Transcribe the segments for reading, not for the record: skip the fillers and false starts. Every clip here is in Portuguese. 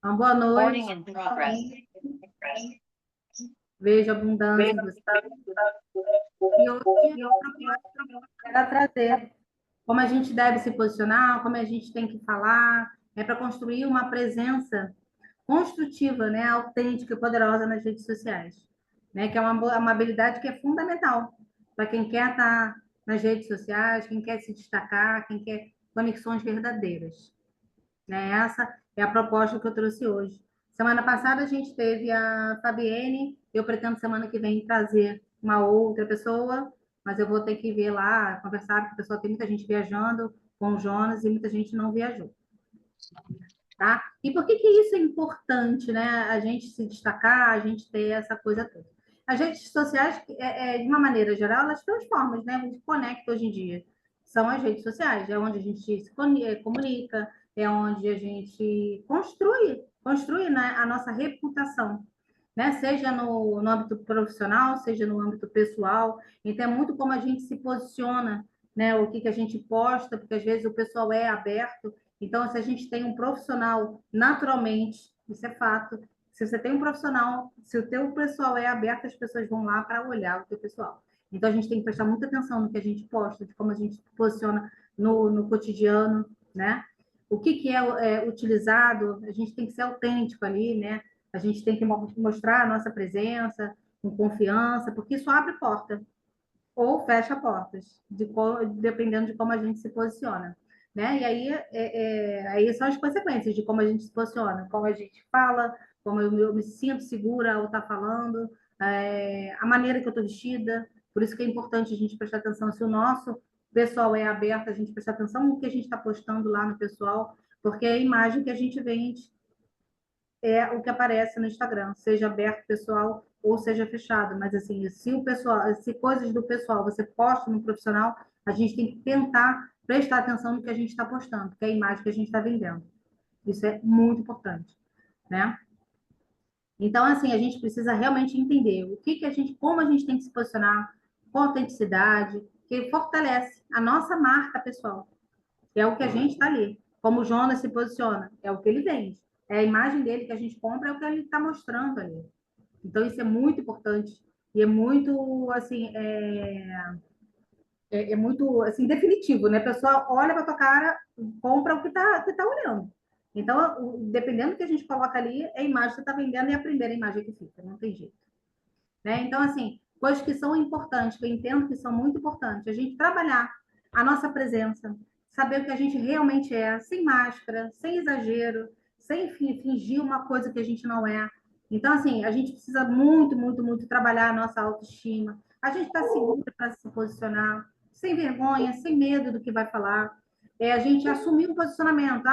Uma boa Recording noite. in progress. Vejo abundância em você. E hoje o propósito era trazer como a gente deve se posicionar, como a gente tem que falar, para construir uma presença construtiva, né, autêntica e poderosa nas redes sociais, né, que é uma habilidade que é fundamental para quem quer estar nas redes sociais, quem quer se destacar, quem quer conexões verdadeiras. Né? Essa é a proposta que eu trouxe hoje. Semana passada a gente teve a Fabienne, eu pretendo semana que vem trazer uma outra pessoa, mas eu vou ter que ver lá, conversar, porque o pessoal tem muita gente viajando com o Jonas e muita gente não viajou, tá? E por que que isso é importante, né? A gente se destacar, a gente ter essa coisa toda. As redes sociais, de uma maneira geral, elas transformam, né? A gente conecta hoje em dia. São as redes sociais, é onde a gente se comunica, é onde a gente construi, né, a nossa reputação, né? Seja no âmbito profissional, seja no âmbito pessoal. Então, é muito como a gente se posiciona, né? O que que a gente posta, porque às vezes o pessoal é aberto. Então, se a gente tem um profissional naturalmente, isso é fato. Se você tem um profissional, se o teu pessoal é aberto, as pessoas vão lá para olhar o teu pessoal. Então, a gente tem que prestar muita atenção no que a gente posta, de como a gente se posiciona no cotidiano, né? O que que é utilizado, a gente tem que ser autêntico ali, né? A gente tem que mostrar a nossa presença com confiança, porque isso abre porta ou fecha portas, dependendo de como a gente se posiciona. Né? E aí são as consequências de como a gente se posiciona, como a gente fala, como eu me sinto segura ao estar falando, a maneira que eu estou vestida. Por isso que é importante a gente prestar atenção se o nosso pessoal é aberto, a gente prestar atenção no que a gente está postando lá no pessoal, porque é a imagem que a gente vende é o que aparece no Instagram, seja aberto pessoal ou seja fechado. Mas assim, se o pessoal, se coisas do pessoal você posta no profissional, a gente tem que tentar prestar atenção no que a gente está postando, que é a imagem que a gente está vendendo. Isso é muito importante, né? Então, assim, a gente precisa realmente entender o que que a gente, como a gente tem que se posicionar com autenticidade, que fortalece a nossa marca pessoal, que é o que a gente está ali. Como o Jonas se posiciona, é o que ele vende. É a imagem dele que a gente compra, é o que ele está mostrando ali. Então, isso é muito importante e é muito, assim, é muito, assim, definitivo, né? A pessoa olha para tua cara, compra o que tá olhando. Então, dependendo do que a gente coloca ali, é a imagem que você está vendendo e é a primeira imagem que fica, não tem jeito. Né? Então, assim, coisas que são importantes, que eu entendo que são muito importantes, a gente trabalhar a nossa presença, saber o que a gente realmente é, sem máscara, sem exagero, sem fingir uma coisa que a gente não é. Então, assim, a gente precisa muito, muito, muito trabalhar a nossa autoestima. A gente está segura para se posicionar, sem vergonha, sem medo do que vai falar. A gente assumir um posicionamento.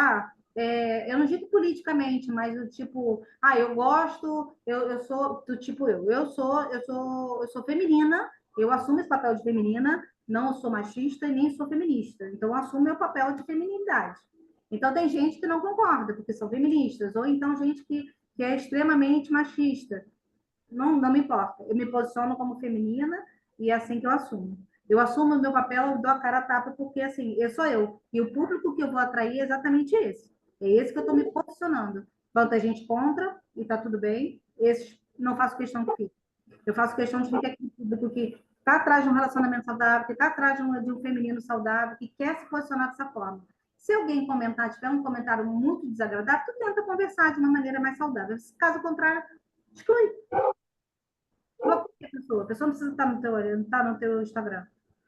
Eu não digo politicamente, mas o tipo, eu gosto, eu sou do tipo eu sou feminina, eu assumo esse papel de feminina, não sou machista e nem sou feminista, então eu assumo meu papel de feminilidade. Então tem gente que não concorda, porque são feministas, ou então gente que é extremamente machista. Não me importa, eu me posiciono como feminina e é assim que eu assumo. Eu assumo o meu papel, eu dou a cara a tapa, porque assim, eu sou eu. E o público que eu vou atrair é exatamente esse. É esse que eu estou me posicionando. Quanta gente contra, e está tudo bem, esses não faço questão que fique. Eu faço questão de ficar aquele público que está atrás de um relacionamento saudável, que está atrás de um feminino saudável, que quer se posicionar dessa forma. Se alguém comentar, tiver um comentário muito desagradável, tu tenta conversar de uma maneira mais saudável. Caso contrário, exclui. Bloqueia a pessoa. A pessoa não precisa estar no teu Instagram.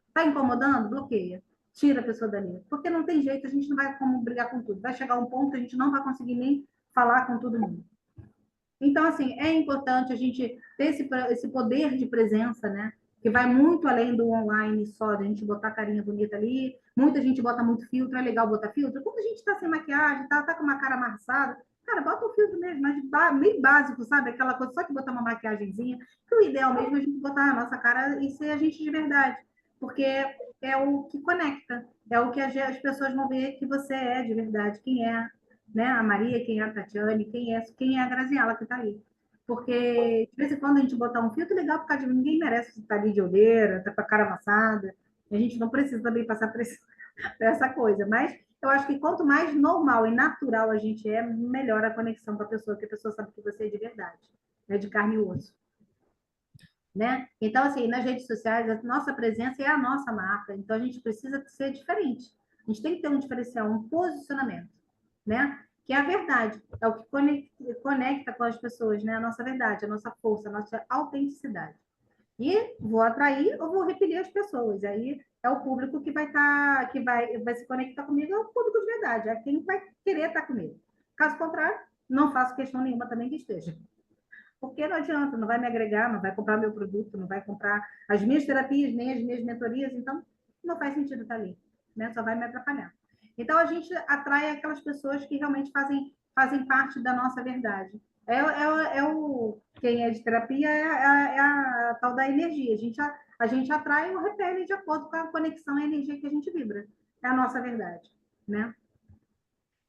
Está incomodando? Bloqueia. Tira a pessoa dali. Porque não tem jeito, a gente não vai como brigar com tudo. Vai chegar um ponto que a gente não vai conseguir nem falar com todo mundo. Então, assim, é importante a gente ter esse poder de presença, né? Que vai muito além do online só, de a gente botar carinha bonita ali. Muita gente bota muito filtro, é legal botar filtro. Quando a gente tá sem maquiagem, tá com uma cara amassada, cara, bota o filtro mesmo, mas bem básico, sabe? Aquela coisa só que botar uma maquiagemzinha. Que o ideal mesmo é a gente botar a nossa cara e ser a gente de verdade. Porque é o que conecta, é o que as pessoas vão ver que você é de verdade, quem é, né? A Maria, quem é a Tatiane, quem é a Graziela que está ali. Porque, de vez em quando, a gente botar um filtro legal, porque ninguém merece estar ali de olheira, tá com a cara amassada. A gente não precisa também passar por essa coisa. Mas Eu acho que quanto mais normal e natural a gente é, melhor a conexão com a pessoa, que a pessoa sabe que você é de verdade, é de carne e osso, né? Então, assim, nas redes sociais, a nossa presença é a nossa marca, então a gente precisa ser diferente. A gente tem que ter um diferencial, um posicionamento, né? Que é a verdade, é o que conecta com as pessoas, né? A nossa verdade, a nossa força, a nossa autenticidade. E vou atrair ou vou repelir as pessoas. Aí é o público que vai estar, que vai se conectar comigo, é o público de verdade, é quem vai querer estar comigo. Caso contrário, não faço questão nenhuma também que esteja. Porque não adianta, não vai me agregar, não vai comprar meu produto, não vai comprar as minhas terapias, nem as minhas mentorias, então não faz sentido estar ali, né? Só vai me atrapalhar. Então a gente atrai aquelas pessoas que realmente fazem parte da nossa verdade. Quem é de terapia é a tal da energia. A gente atrai ou repele de acordo com a conexão e a energia que a gente vibra. É a nossa verdade, né?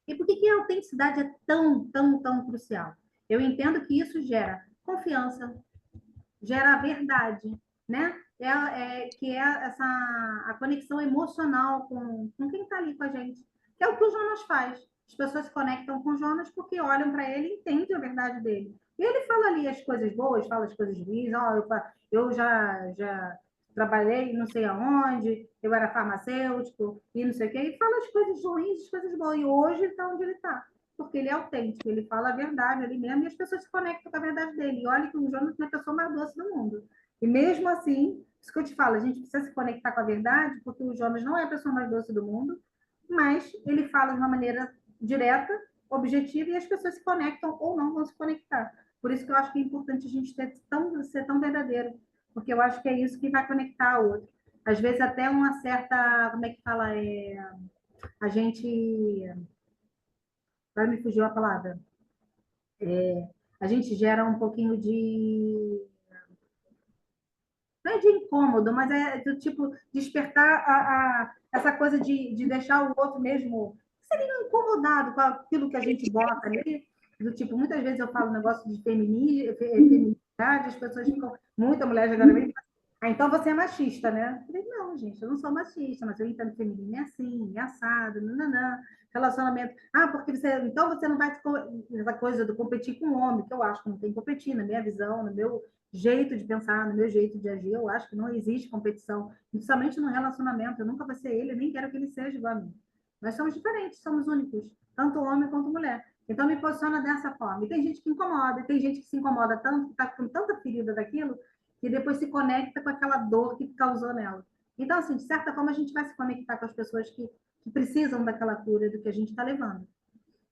E por que que a autenticidade é tão, tão, tão crucial? Eu entendo que isso gera confiança, gera verdade, né? Que é a conexão emocional com quem está ali com a gente. Que é o que o Jonas faz. As pessoas se conectam com o Jonas porque olham para ele e entendem a verdade dele. E ele fala ali as coisas boas, fala as coisas ruins. Ó, eu já trabalhei não sei aonde, eu era farmacêutico e não sei o quê. E fala as coisas ruins, as coisas boas. E hoje ele está onde ele está. Porque ele é autêntico, ele fala a verdade ali mesmo e as pessoas se conectam com a verdade dele. E olha que o Jonas é a pessoa mais doce do mundo. E mesmo assim, isso que eu te falo, a gente precisa se conectar com a verdade, porque o Jonas não é a pessoa mais doce do mundo, mas ele fala de uma maneira direta, objetiva, e as pessoas se conectam ou não vão se conectar. Por isso que eu acho que é importante a gente ser tão verdadeiro, porque eu acho que é isso que vai conectar o outro. Às vezes até uma certa, como é que fala, a gente, agora me fugiu a palavra, a gente gera um pouquinho de, não é de incômodo, mas é do tipo despertar essa coisa de deixar o outro mesmo seria incomodado com aquilo que a gente bota ali, do tipo, muitas vezes eu falo um negócio de feminilidade, as pessoas ficam, muita mulher já agora vem, ah, então você é machista, né? Eu falei, não, gente, eu não sou machista, mas eu entendo que feminino é assim, é assado, nananã, relacionamento. Ah, porque então você não vai, essa coisa do competir com o homem, que eu acho que não tem que competir, na minha visão, no meu jeito de pensar, no meu jeito de agir, eu acho que não existe competição, principalmente no relacionamento. Eu nunca vou ser ele, eu nem quero que ele seja igual a mim. Nós somos diferentes, somos únicos, tanto homem quanto mulher. Então, me posiciona dessa forma. E tem gente que incomoda, e tem gente que se incomoda tanto, que está com tanta ferida daquilo, que depois se conecta com aquela dor que causou nela. Então, assim, de certa forma, a gente vai se conectar com as pessoas que precisam daquela cura do que a gente está levando.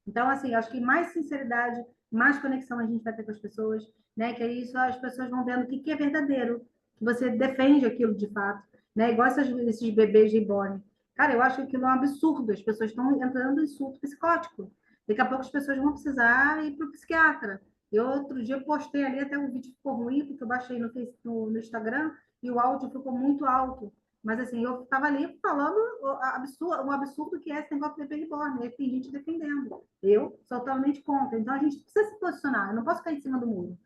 Então, assim, acho que mais sinceridade, mais conexão a gente vai ter com as pessoas, né? Que é isso, as pessoas vão vendo o que é verdadeiro, que você defende aquilo de fato, né? Igual esses bebês reborn. Cara, eu acho aquilo um absurdo, as pessoas estão entrando em surto psicótico. Daqui a pouco as pessoas vão precisar ir para o psiquiatra. Eu, outro dia, postei ali, até o vídeo ficou ruim, porque eu baixei no Instagram e o áudio ficou muito alto. Mas, assim, eu estava ali falando o absurdo que é esse negócio de bebê reborn, e tem gente defendendo. Eu sou totalmente contra. Então, a gente precisa se posicionar. Eu não posso cair em cima do muro.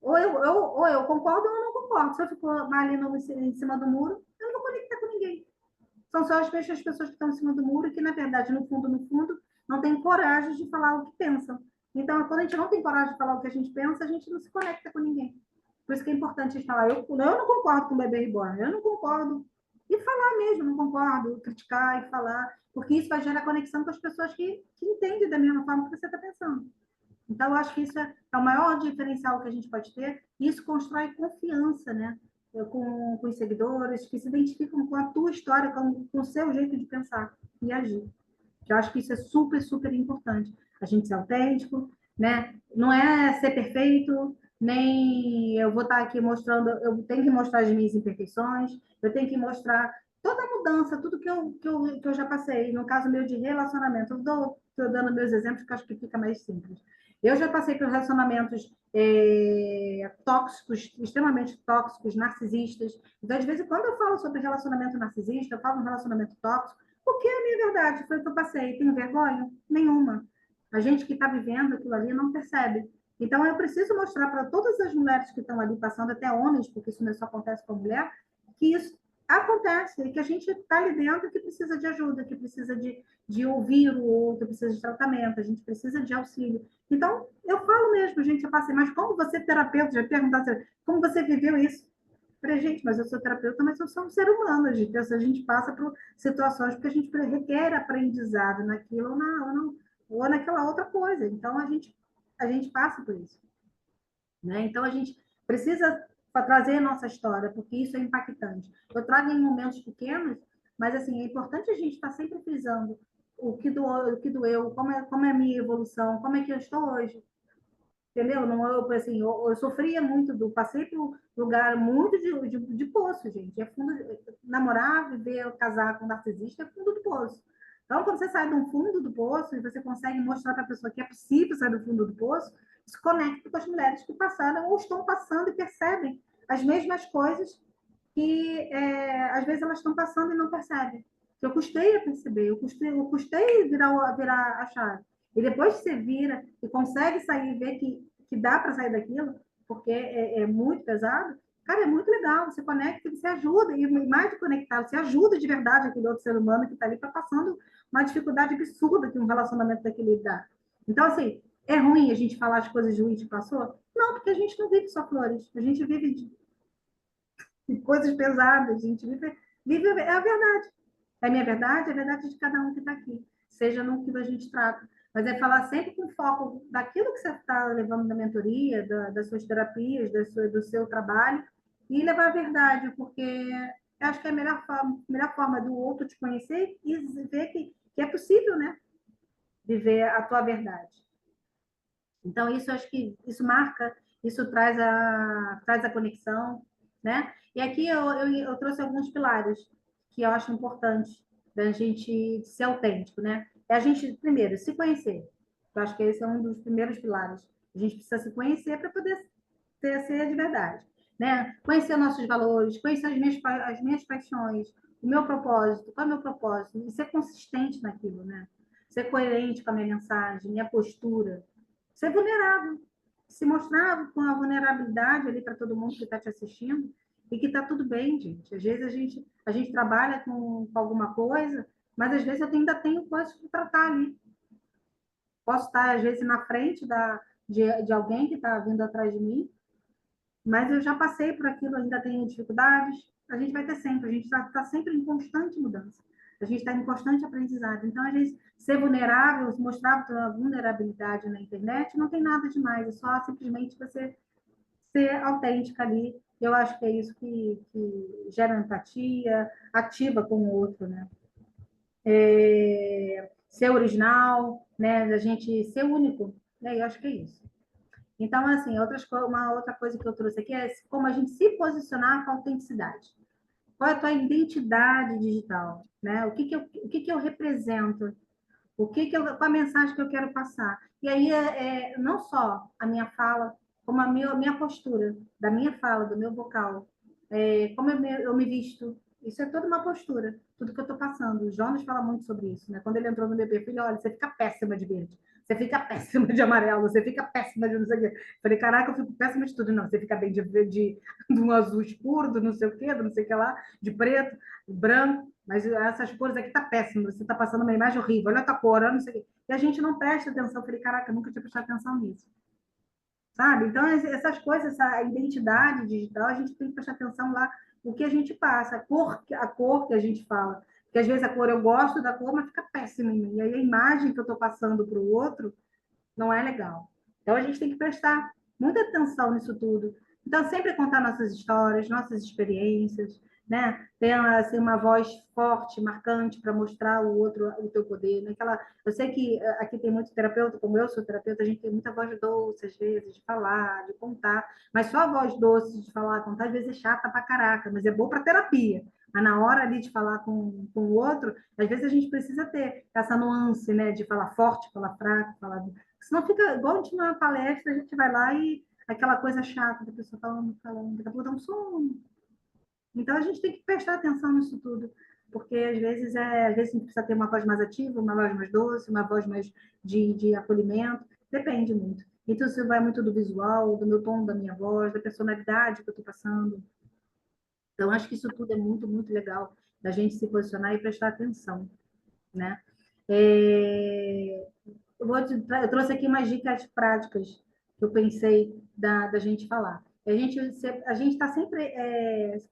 Ou eu concordo ou eu não concordo. Se eu ficar ali em cima do muro, eu não vou conectar com ninguém. São só as pessoas que estão em cima do muro e que, na verdade, no fundo, não têm coragem de falar o que pensam. Então, quando a gente não tem coragem de falar o que a gente pensa, a gente não se conecta com ninguém. Por isso que é importante a gente falar, eu não concordo com o bebê reborn, eu não concordo. E falar mesmo, não concordo, criticar e falar, porque isso vai gerar conexão com as pessoas que entendem da mesma forma que você está pensando. Então, eu acho que isso é o maior diferencial que a gente pode ter, e isso constrói confiança, né? Com os seguidores que se identificam com a tua história, com o seu jeito de pensar e agir. Eu acho que isso é super, super importante. A gente ser autêntico, né? Não é ser perfeito, nem eu vou estar aqui mostrando, eu tenho que mostrar as minhas imperfeições, eu tenho que mostrar toda a mudança, tudo que eu já passei. No caso meu de relacionamento, estou dando meus exemplos, que acho que fica mais simples. Eu já passei por relacionamentos tóxicos, extremamente tóxicos, narcisistas. Então, às vezes, quando eu falo sobre relacionamento narcisista, eu falo um relacionamento tóxico, porque é a minha verdade, foi o que eu passei. Tenho vergonha? Nenhuma. A gente que está vivendo aquilo ali não percebe. Então, eu preciso mostrar para todas as mulheres que estão ali passando, até homens, porque isso não só acontece com a mulher, que isso acontece, e que a gente está ali dentro que precisa de ajuda, que precisa de ouvir o outro, precisa de tratamento, a gente precisa de auxílio. Então, eu falo mesmo, gente, eu passei, mas como você, terapeuta, já perguntaram, como você viveu isso? Falei, gente, mas eu sou terapeuta, mas eu sou um ser humano, a gente passa por situações porque a gente requer aprendizado naquilo ou naquela outra coisa. Então, a gente passa por isso. Né? Então, a gente precisa trazer a nossa história, porque isso é impactante. Eu trago em momentos pequenos, mas assim, é importante a gente estar sempre frisando o que doeu, como é a minha evolução, como é que eu estou hoje. Entendeu? Não, assim, eu sofria muito, passei por lugar muito de poço, gente. É fundo, namorar, viver, casar com um narcisista é fundo do poço. Então, quando você sai do fundo do poço e você consegue mostrar para a pessoa que é possível sair do fundo do poço, se conecta com as mulheres que passaram ou estão passando e percebem as mesmas coisas que às vezes elas estão passando e não percebem. Eu custei a perceber, eu custei virar a chave. E depois que você vira e consegue sair e ver que dá para sair daquilo, porque é muito pesado, cara, é muito legal. Você conecta, você ajuda, e mais de conectar, você ajuda de verdade aquele outro ser humano que está ali para passando uma dificuldade absurda que um relacionamento daquele dá. Então, assim, é ruim a gente falar as coisas ruins que passou? Não, porque a gente não vive só flores, a gente vive de coisas pesadas, a gente vive é a verdade. É a minha verdade, é a verdade de cada um que está aqui, seja no que a gente trata. Mas é falar sempre com foco daquilo que você está levando da mentoria, das suas terapias, do seu trabalho, e levar a verdade, porque eu acho que é a melhor forma do outro te conhecer e ver que é possível, né? Viver a tua verdade. Então, isso acho que isso marca, isso traz a conexão, né? E aqui eu trouxe alguns pilares que eu acho importante da gente ser autêntico, né? É a gente, primeiro, se conhecer. Eu acho que esse é um dos primeiros pilares. A gente precisa se conhecer para poder ser de verdade, né? Conhecer nossos valores, conhecer as minhas paixões, o meu propósito, qual é o meu propósito, e ser consistente naquilo, né? Ser coerente com a minha mensagem, minha postura, ser vulnerável, se mostrar com a vulnerabilidade ali para todo mundo que está te assistindo e que está tudo bem, gente. Às vezes a gente trabalha com alguma coisa, mas às vezes eu ainda tenho coisas para tratar ali. Posso estar, às vezes, na frente de alguém que está vindo atrás de mim, mas eu já passei por aquilo, ainda tenho dificuldades. A gente vai ter sempre, a gente está sempre em constante mudança. A gente está em constante aprendizado. Então, às vezes, ser vulnerável, mostrar a vulnerabilidade na internet, não tem nada demais. É só simplesmente você ser autêntica ali. Eu acho que é isso que gera empatia, ativa com o outro, né? Ser original, né? A gente ser único, né? Eu acho que é isso. Então, assim, uma outra coisa que eu trouxe aqui é como a gente se posicionar com autenticidade. Qual é a tua identidade digital, né? O que que eu represento? Qual a mensagem que eu quero passar? E aí não só a minha fala, como a minha postura, da minha fala, do meu vocal, como eu me visto. Isso é toda uma postura, tudo que eu estou passando. O Jonas fala muito sobre isso, né? Quando ele entrou no meu perfil, olha, você fica péssima de verde, você fica péssima de amarelo, você fica péssima de não sei o quê. Falei, caraca, eu fico péssima de tudo. Não, você fica bem de um azul escuro, do não sei o quê, do não sei o que lá, de preto, branco. Mas essas cores aqui tá péssimo, você tá passando uma imagem horrível, olha a tua cor, olha não sei o quê. E a gente não presta atenção. Eu falei, caraca, eu nunca tinha prestado atenção nisso. Sabe? Então, essas coisas, essa identidade digital, a gente tem que prestar atenção lá o que a gente passa, a cor que a gente fala. Porque às vezes a cor eu gosto da cor, mas fica péssima em mim. E aí a imagem que eu estou passando para o outro não é legal. Então a gente tem que prestar muita atenção nisso tudo. Então, sempre contar nossas histórias, nossas experiências, né? Ter assim, uma voz forte, marcante, para mostrar o outro o teu poder. Naquela, eu sei que aqui tem muito terapeuta, como eu sou terapeuta, a gente tem muita voz doce, às vezes, de falar, de contar. Mas só a voz doce de falar, contar, às vezes é chata pra caraca, mas é bom para terapia. Mas na hora ali de falar com o outro, às vezes a gente precisa ter essa nuance, né? De falar forte, falar fraco, falar. Senão fica igual a gente numa palestra, a gente vai lá e aquela coisa chata da pessoa falando, daqui a pouco dá um sono. Então a gente tem que prestar atenção nisso tudo, porque às vezes a gente precisa ter uma voz mais ativa, uma voz mais doce, uma voz mais de acolhimento, depende muito. Então isso vai muito do visual, do meu tom da minha voz, da personalidade que eu estou passando. Então, acho que isso tudo é muito, muito legal da gente se posicionar e prestar atenção, né? É, eu trouxe aqui umas dicas práticas que eu pensei da gente falar. A gente está sempre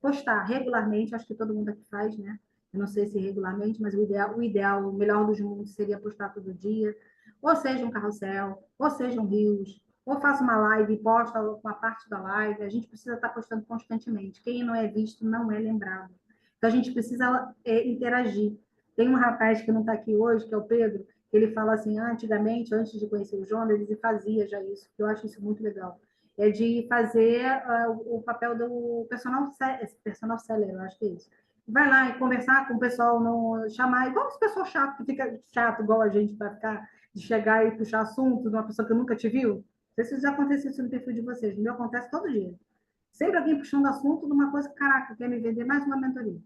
postar regularmente, acho que todo mundo aqui faz, né? Eu não sei se regularmente, mas o melhor dos mundos seria postar todo dia, ou seja um carrossel, ou seja um reels, ou faça uma live e posta uma parte da live. A gente precisa estar postando constantemente. Quem não é visto não é lembrado. Então a gente precisa interagir. Tem um rapaz que não está aqui hoje, que é o Pedro, ele fala assim, antigamente, antes de conhecer o Jonas, ele fazia já isso, que eu acho isso muito legal. É de fazer o papel do personal seller, eu acho que é isso. Vai lá e conversar com o pessoal, chamar, igual esse pessoal chato, que fica chato, igual a gente, para ficar, de chegar e puxar assunto de uma pessoa que nunca te viu. Não sei se isso já aconteceu isso no perfil de vocês, no meu acontece todo dia. Sempre alguém puxando assunto de uma coisa, caraca, quer me vender mais uma mentoria.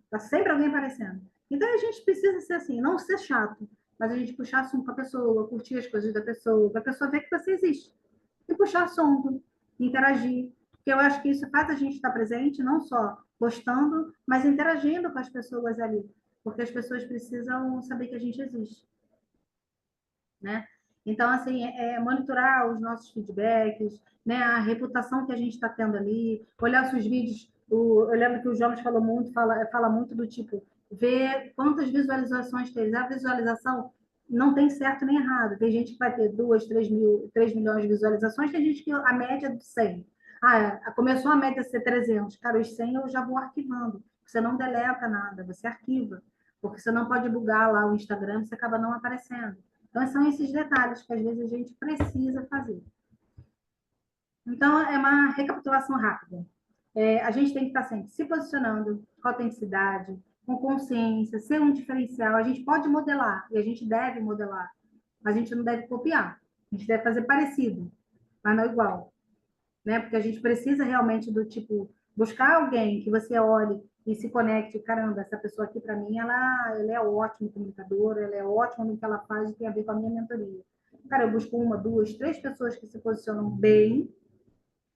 Tá sempre alguém aparecendo. Então a gente precisa ser assim, não ser chato, mas a gente puxar assunto com a pessoa, curtir as coisas da pessoa, para a pessoa ver que você existe. E puxar assunto, interagir. Porque eu acho que isso faz a gente estar presente, não só postando, mas interagindo com as pessoas ali. Porque as pessoas precisam saber que a gente existe, né? Então, assim, monitorar os nossos feedbacks, né? A reputação que a gente está tendo ali, olhar os seus vídeos. Eu lembro que o Jonas fala muito do tipo, ver quantas visualizações tem. A visualização não tem certo nem errado. Tem gente que vai ter 3 milhões de visualizações, tem gente que a média é de 100. Começou a média a ser 300. Cara, os 100 eu já vou arquivando. Você não deleta nada, você arquiva. Porque você não pode bugar lá o Instagram, você acaba não aparecendo. Então, são esses detalhes que às vezes a gente precisa fazer. Então, é uma recapitulação rápida. A gente tem que estar sempre se posicionando com autenticidade, com consciência, ser um diferencial. A gente pode modelar, e a gente deve modelar, mas a gente não deve copiar. A gente deve fazer parecido, mas não igual, né? Porque a gente precisa realmente do tipo buscar alguém que você olhe e se conecte. Caramba, essa pessoa aqui para mim, ela é ótima comunicadora, ela é ótima no que ela faz e tem a ver com a minha mentoria. Cara, eu busco uma, duas, três pessoas que se posicionam bem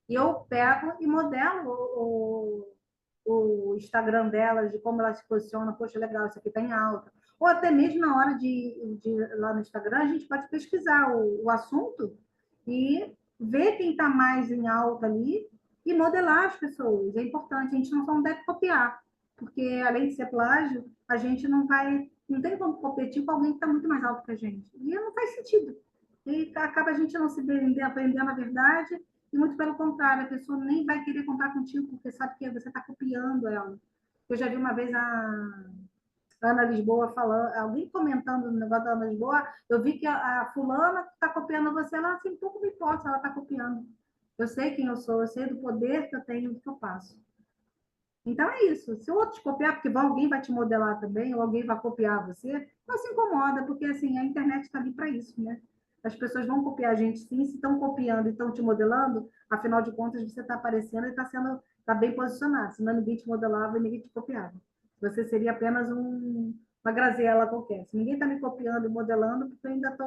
e eu pego e modelo o Instagram delas, de como elas se posicionam. Poxa, legal, isso aqui está em alta. Ou até mesmo na hora de lá no Instagram, a gente pode pesquisar o assunto e ver quem está mais em alta ali e modelar as pessoas. É importante, a gente não só deve copiar, porque além de ser plágio, a gente não tem como competir com alguém que está muito mais alto que a gente. E não faz sentido. E acaba a gente não se aprendendo a verdade, e muito pelo contrário, a pessoa nem vai querer comprar contigo, porque sabe que você está copiando ela. Eu já vi uma vez a Ana Lisboa falando, alguém comentando no negócio da Ana Lisboa, eu vi que a fulana está copiando você, ela assim, pouco me importa se ela está copiando. Eu sei quem eu sou, eu sei do poder que eu tenho, do que eu faço. Então é isso. Se o outro te copiar, porque alguém vai te modelar também, ou alguém vai copiar você, não se incomoda, porque assim, a internet está ali para isso, né? As pessoas vão copiar a gente sim, se estão copiando e estão te modelando, afinal de contas você está aparecendo e está bem posicionado, senão ninguém te modelava e ninguém te copiava. Você seria apenas uma grazela qualquer. Se ninguém está me copiando e modelando, porque eu ainda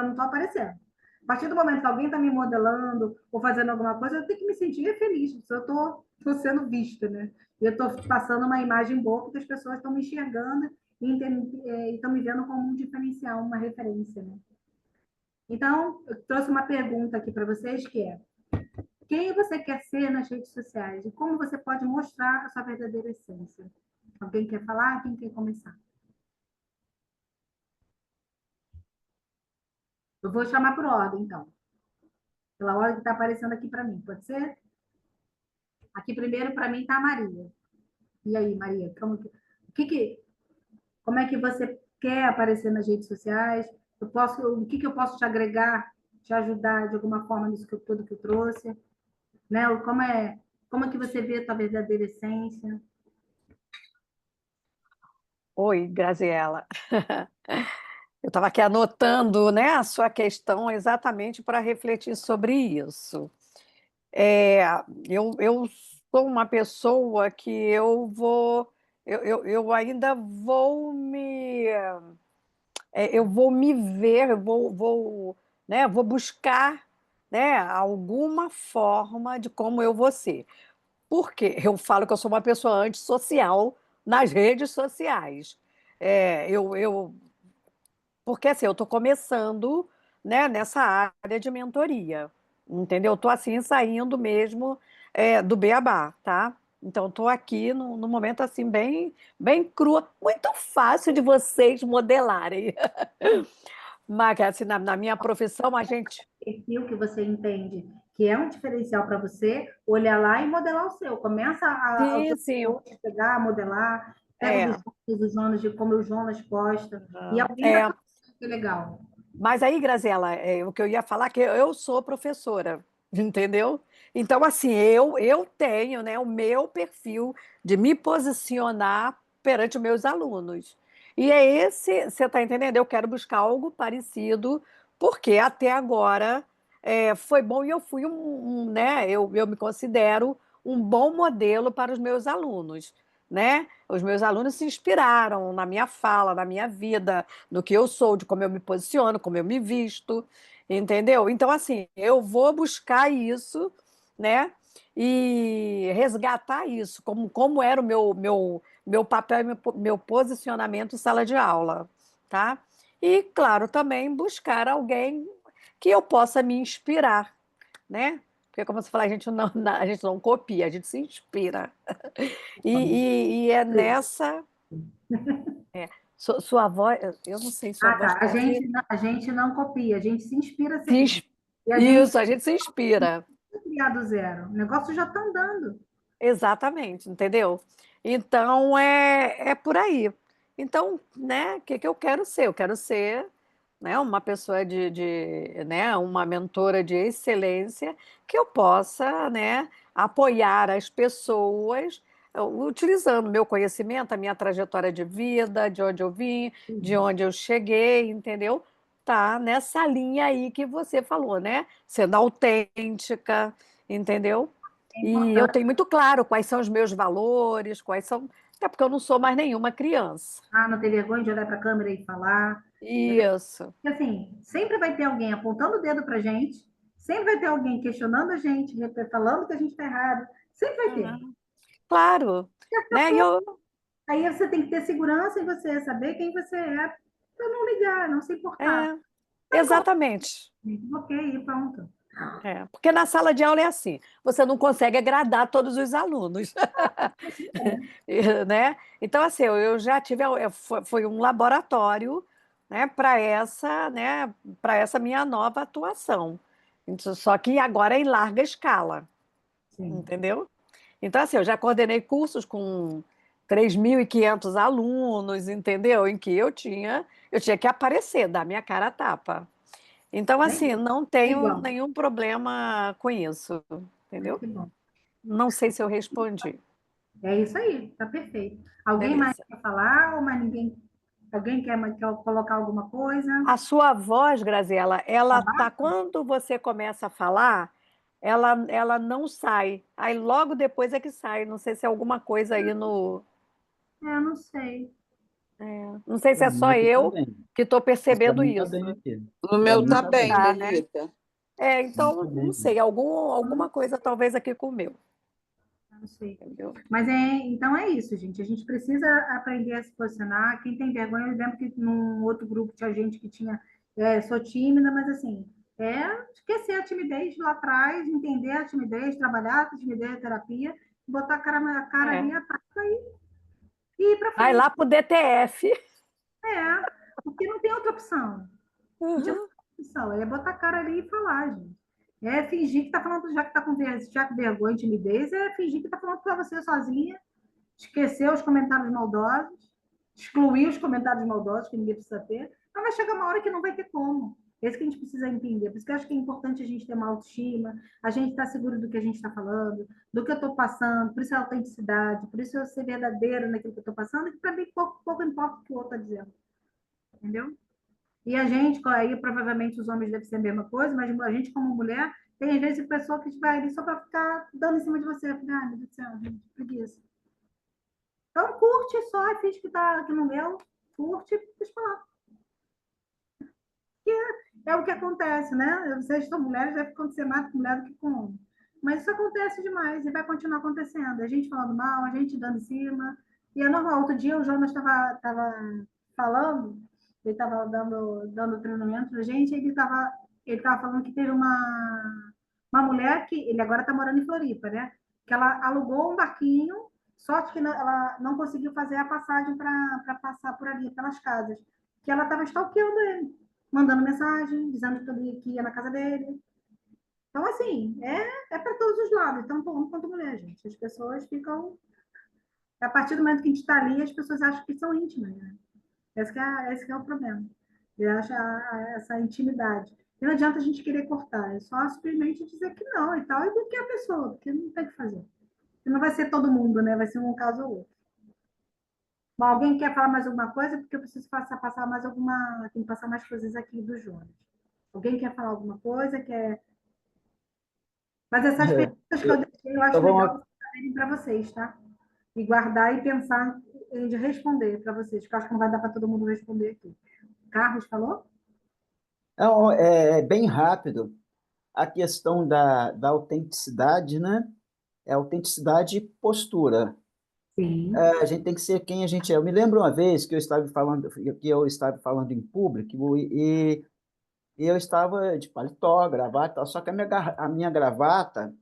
não estou aparecendo. A partir do momento que alguém está me modelando ou fazendo alguma coisa, eu tenho que me sentir feliz, se eu estou sendo vista, né? E eu estou passando uma imagem boa porque as pessoas estão me enxergando e estão me vendo como um diferencial, uma referência, né? Então, eu trouxe uma pergunta aqui para vocês que é: quem você quer ser nas redes sociais e como você pode mostrar a sua verdadeira essência? Alguém quer falar? Quem quer começar? Eu vou chamar por ordem, então. Pela ordem que está aparecendo aqui para mim, pode ser? Aqui primeiro para mim está a Maria. E aí, Maria, como é que você quer aparecer nas redes sociais? O que eu posso te agregar, te ajudar de alguma forma nisso tudo que eu trouxe? Né? Como é que você vê a tua verdadeira essência? Oi, Graziela. Eu estava aqui anotando, né, a sua questão exatamente para refletir sobre isso. É, eu sou uma pessoa que eu ainda eu vou me ver, vou buscar, né, alguma forma de como eu vou ser. Por quê? Eu falo que eu sou uma pessoa antissocial nas redes sociais. Eu porque assim, eu estou começando, né, nessa área de mentoria, entendeu? Estou assim saindo mesmo do beabá, tá? Então estou aqui no momento assim bem crua, muito fácil de vocês modelarem. Mas assim, na minha profissão a gente Perfil que você entende que é um diferencial para você, olhar lá e modelar o seu. Começa a sim, usar o sim, post, pegar, modelar, pega é, do Jonas, de como o Jonas posta, e alguém vai é. falar que legal. Mas aí, Graziela, o que eu ia falar é que eu sou professora, entendeu? Então, assim, eu tenho, né, o meu perfil de me posicionar perante os meus alunos. E é esse, você está entendendo? Eu quero buscar algo parecido, porque até agora foi bom e eu fui né, eu me considero um bom modelo para os meus alunos, né? Os meus alunos se inspiraram na minha fala, na minha vida, no que eu sou, de como eu me posiciono, como eu me visto, entendeu? Então, assim, eu vou buscar isso, né? E resgatar isso, como era o meu papel e meu posicionamento em sala de aula, tá? E, claro, também buscar alguém que eu possa me inspirar, né? Porque, como você fala, a gente não copia, a gente se inspira. E é nessa. Sua voz, eu não sei, sua Ah, voz tá. está aqui. A gente não copia, a gente se inspira Se sempre. E a gente Isso, a gente se inspira. não criar do zero. O negócio já está andando. Exatamente, entendeu? Então é por aí. Então, né, o que que eu quero ser? Eu quero ser, né, uma pessoa né, uma mentora de excelência que eu possa, né, apoiar as pessoas utilizando meu conhecimento, a minha trajetória de vida, de onde eu vim, de onde eu cheguei, entendeu? Tá nessa linha aí que você falou, né? Sendo autêntica, entendeu? É E eu importante. tenho muito claro quais são os meus valores, quais são. Até porque eu não sou mais nenhuma criança. Ah, não ter vergonha de olhar para a câmera e falar. Isso. Porque, assim, sempre vai ter alguém apontando o dedo para a gente, sempre vai ter alguém questionando a gente, falando que a gente está errado. Sempre vai ter. Uhum. Claro, né? E eu, Aí você tem que ter segurança em você, saber quem você é, para não ligar, não se importar. é, exatamente. Ok, pronto. Porque na sala de aula é assim, você não consegue agradar todos os alunos, né? Então, assim, eu já tive, foi um laboratório, né, para essa minha nova atuação. Só que agora é em larga escala, Sim. entendeu? Então, assim, eu já coordenei cursos com 3.500 alunos, entendeu? Em que eu tinha que aparecer, dar minha cara a tapa. Então, Bem, assim, não é tenho igual. nenhum problema com isso, Ai, entendeu? que bom. Não sei se eu respondi. É isso aí, tá perfeito. Alguém mais Beleza. quer falar ou mais ninguém? Alguém quer colocar alguma coisa? A sua voz, Graziela, Tá ela tá baixo? quando você começa a falar, ela não sai. Aí logo depois é que sai. Não sei se é alguma coisa aí no. É, eu não sei. Não sei se Para é mim só aqui tá eu bem. que estou Mas para percebendo mim tá isso. bem aqui. No Para meu mim tá tá bem, bem. Tá, né? Benedita. Pra mim Então, tá não bem. sei, alguma coisa talvez aqui com o meu, Eu não sei. entendeu? Mas então é isso, gente. A gente precisa aprender a se posicionar. Quem tem vergonha, eu lembro que num outro grupo tinha gente que tinha, sou tímida, mas assim, esquecer a timidez lá atrás, entender a timidez, trabalhar a timidez, terapia, botar a cara ali É. atrás e ir para Vai frente. lá pro DTF. Porque não tem outra opção. A gente não Uhum. tem outra opção. É botar a cara ali e falar, gente. É fingir que tá falando, já que tá já com vergonha e timidez, é fingir que tá falando para você sozinha, esquecer os comentários maldosos, excluir os comentários maldosos, que ninguém precisa ter, mas vai chegar uma hora que não vai ter como. É isso que a gente precisa entender. Por isso que eu acho que é importante a gente ter uma autoestima, a gente estar seguro do que a gente está falando, do que eu estou passando, por isso a autenticidade, por isso eu ser verdadeira naquilo que eu estou passando, que para mim pouco importa o que o outro está dizendo. Entendeu? E a gente, aí provavelmente os homens devem ser a mesma coisa, mas a gente, como mulher, tem às vezes pessoa que vai ali só para ficar dando em cima de você. Ai, meu Deus do céu, gente, preguiça. Então, curte só, finge que não leu, curte e deixa eu falar. É o que acontece, né? Vocês são mulheres, deve acontecer mais com mulher do que com homem. Mas isso acontece demais e vai continuar acontecendo. A gente falando mal, a gente dando em cima. E é normal. Outro dia o Jonas estava falando, ele estava dando treinamento para a gente, e ele tava falando que teve uma mulher que, ele agora está morando em Floripa, né? Que ela alugou um barquinho, sorte que ela não conseguiu fazer a passagem para passar por ali, pelas casas. Que ela estava stalkeando ele, mandando mensagem, dizendo que ia na casa dele. Então, assim, é para todos os lados, tanto homem quanto mulher, gente. As pessoas ficam. A partir do momento que a gente está ali, as pessoas acham que são íntimas, né? Esse que é o problema. Ele acha essa intimidade. E não adianta a gente querer cortar, é só simplesmente dizer que não e tal, e do que a pessoa, porque não tem o que fazer. E não vai ser todo mundo, né? Vai ser um caso ou outro. Bom, alguém quer falar mais alguma coisa? Porque eu preciso passar mais alguma. Tem que passar mais coisas aqui do Jonas. Alguém quer falar alguma coisa? Quer. Mas essas perguntas que eu deixei, eu Então acho legal vamos. vocês fazerem para vocês, tá? E guardar e pensar em responder para vocês, porque eu acho que não vai dar para todo mundo responder aqui. Carlos falou? Não, é bem rápido. A questão da autenticidade, né? É autenticidade e postura. Sim. A gente tem que ser quem a gente é. Eu me lembro uma vez que eu estava falando em público e eu estava de paletó, gravata, e tal, só que a minha gravata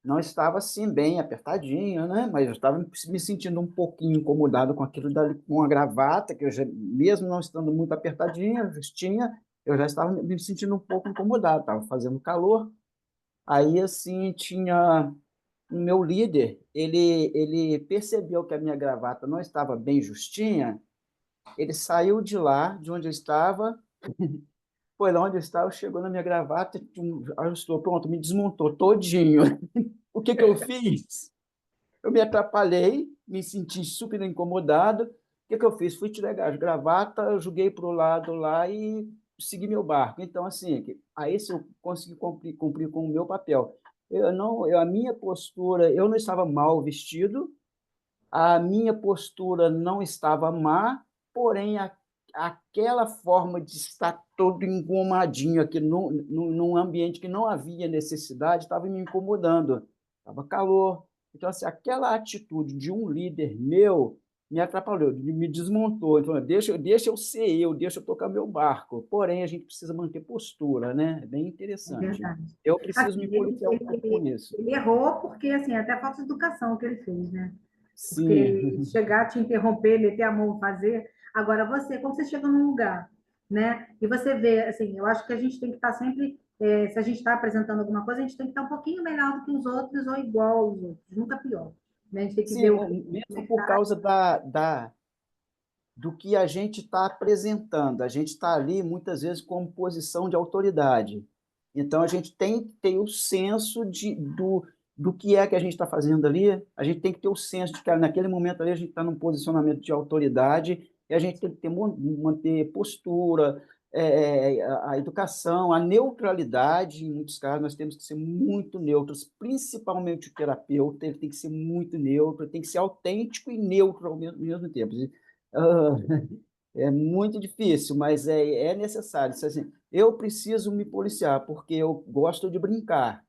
não estava assim bem apertadinha, né? Mas eu estava me sentindo um pouquinho incomodado com aquilo dali, com a gravata, que eu já, mesmo não estando muito apertadinha, vestinha, eu já estava me sentindo um pouco incomodado, estava fazendo calor. Aí, assim, tinha o meu líder, ele percebeu que a minha gravata não estava bem justinha, ele saiu de lá, de onde eu estava, foi lá onde eu estava, chegou na minha gravata, ajustou, pronto, me desmontou todinho. O que que eu fiz? Eu me atrapalhei, me senti super incomodado. O que que eu fiz? Fui tirar a gravata, joguei para o lado lá e segui meu barco. Então, assim, aí se eu consegui cumprir com o meu papel. A minha postura, eu não estava mal vestido, a minha postura não estava má, porém aquela forma de estar todo engomadinho aqui num ambiente que não havia necessidade estava me incomodando. Estava calor. Então, assim, aquela atitude de um líder meu me atrapalhou, me desmontou. Então, deixa eu ser eu, deixa eu tocar meu barco. Porém, a gente precisa manter postura, né? É bem É interessante. verdade. Eu preciso Assim, me policiar um pouco com isso. ele errou porque, assim, até falta de educação que ele fez, né? Porque Sim, chegar, te interromper, meter a mão, fazer. Agora, você, quando você chega num lugar, né? E você vê, assim, eu acho que a gente tem que estar sempre, se a gente está apresentando alguma coisa, a gente tem que estar um pouquinho melhor do que os outros ou igual aos outros, nunca pior. Né? A gente tem que ver sim, o que mesmo por está. causa do que a gente está apresentando. A gente está ali, muitas vezes, como posição de autoridade. Então, a gente tem que ter o senso do que é que a gente está fazendo ali. A gente tem que ter o senso de que naquele momento ali a gente está num posicionamento de autoridade e a gente tem que manter postura, a educação, a neutralidade. Em muitos casos, nós temos que ser muito neutros, principalmente o terapeuta. Ele tem que ser muito neutro, tem que ser autêntico e neutro ao mesmo tempo. Ah, é muito difícil, mas é necessário. Assim, eu preciso me policiar, porque eu gosto de brincar.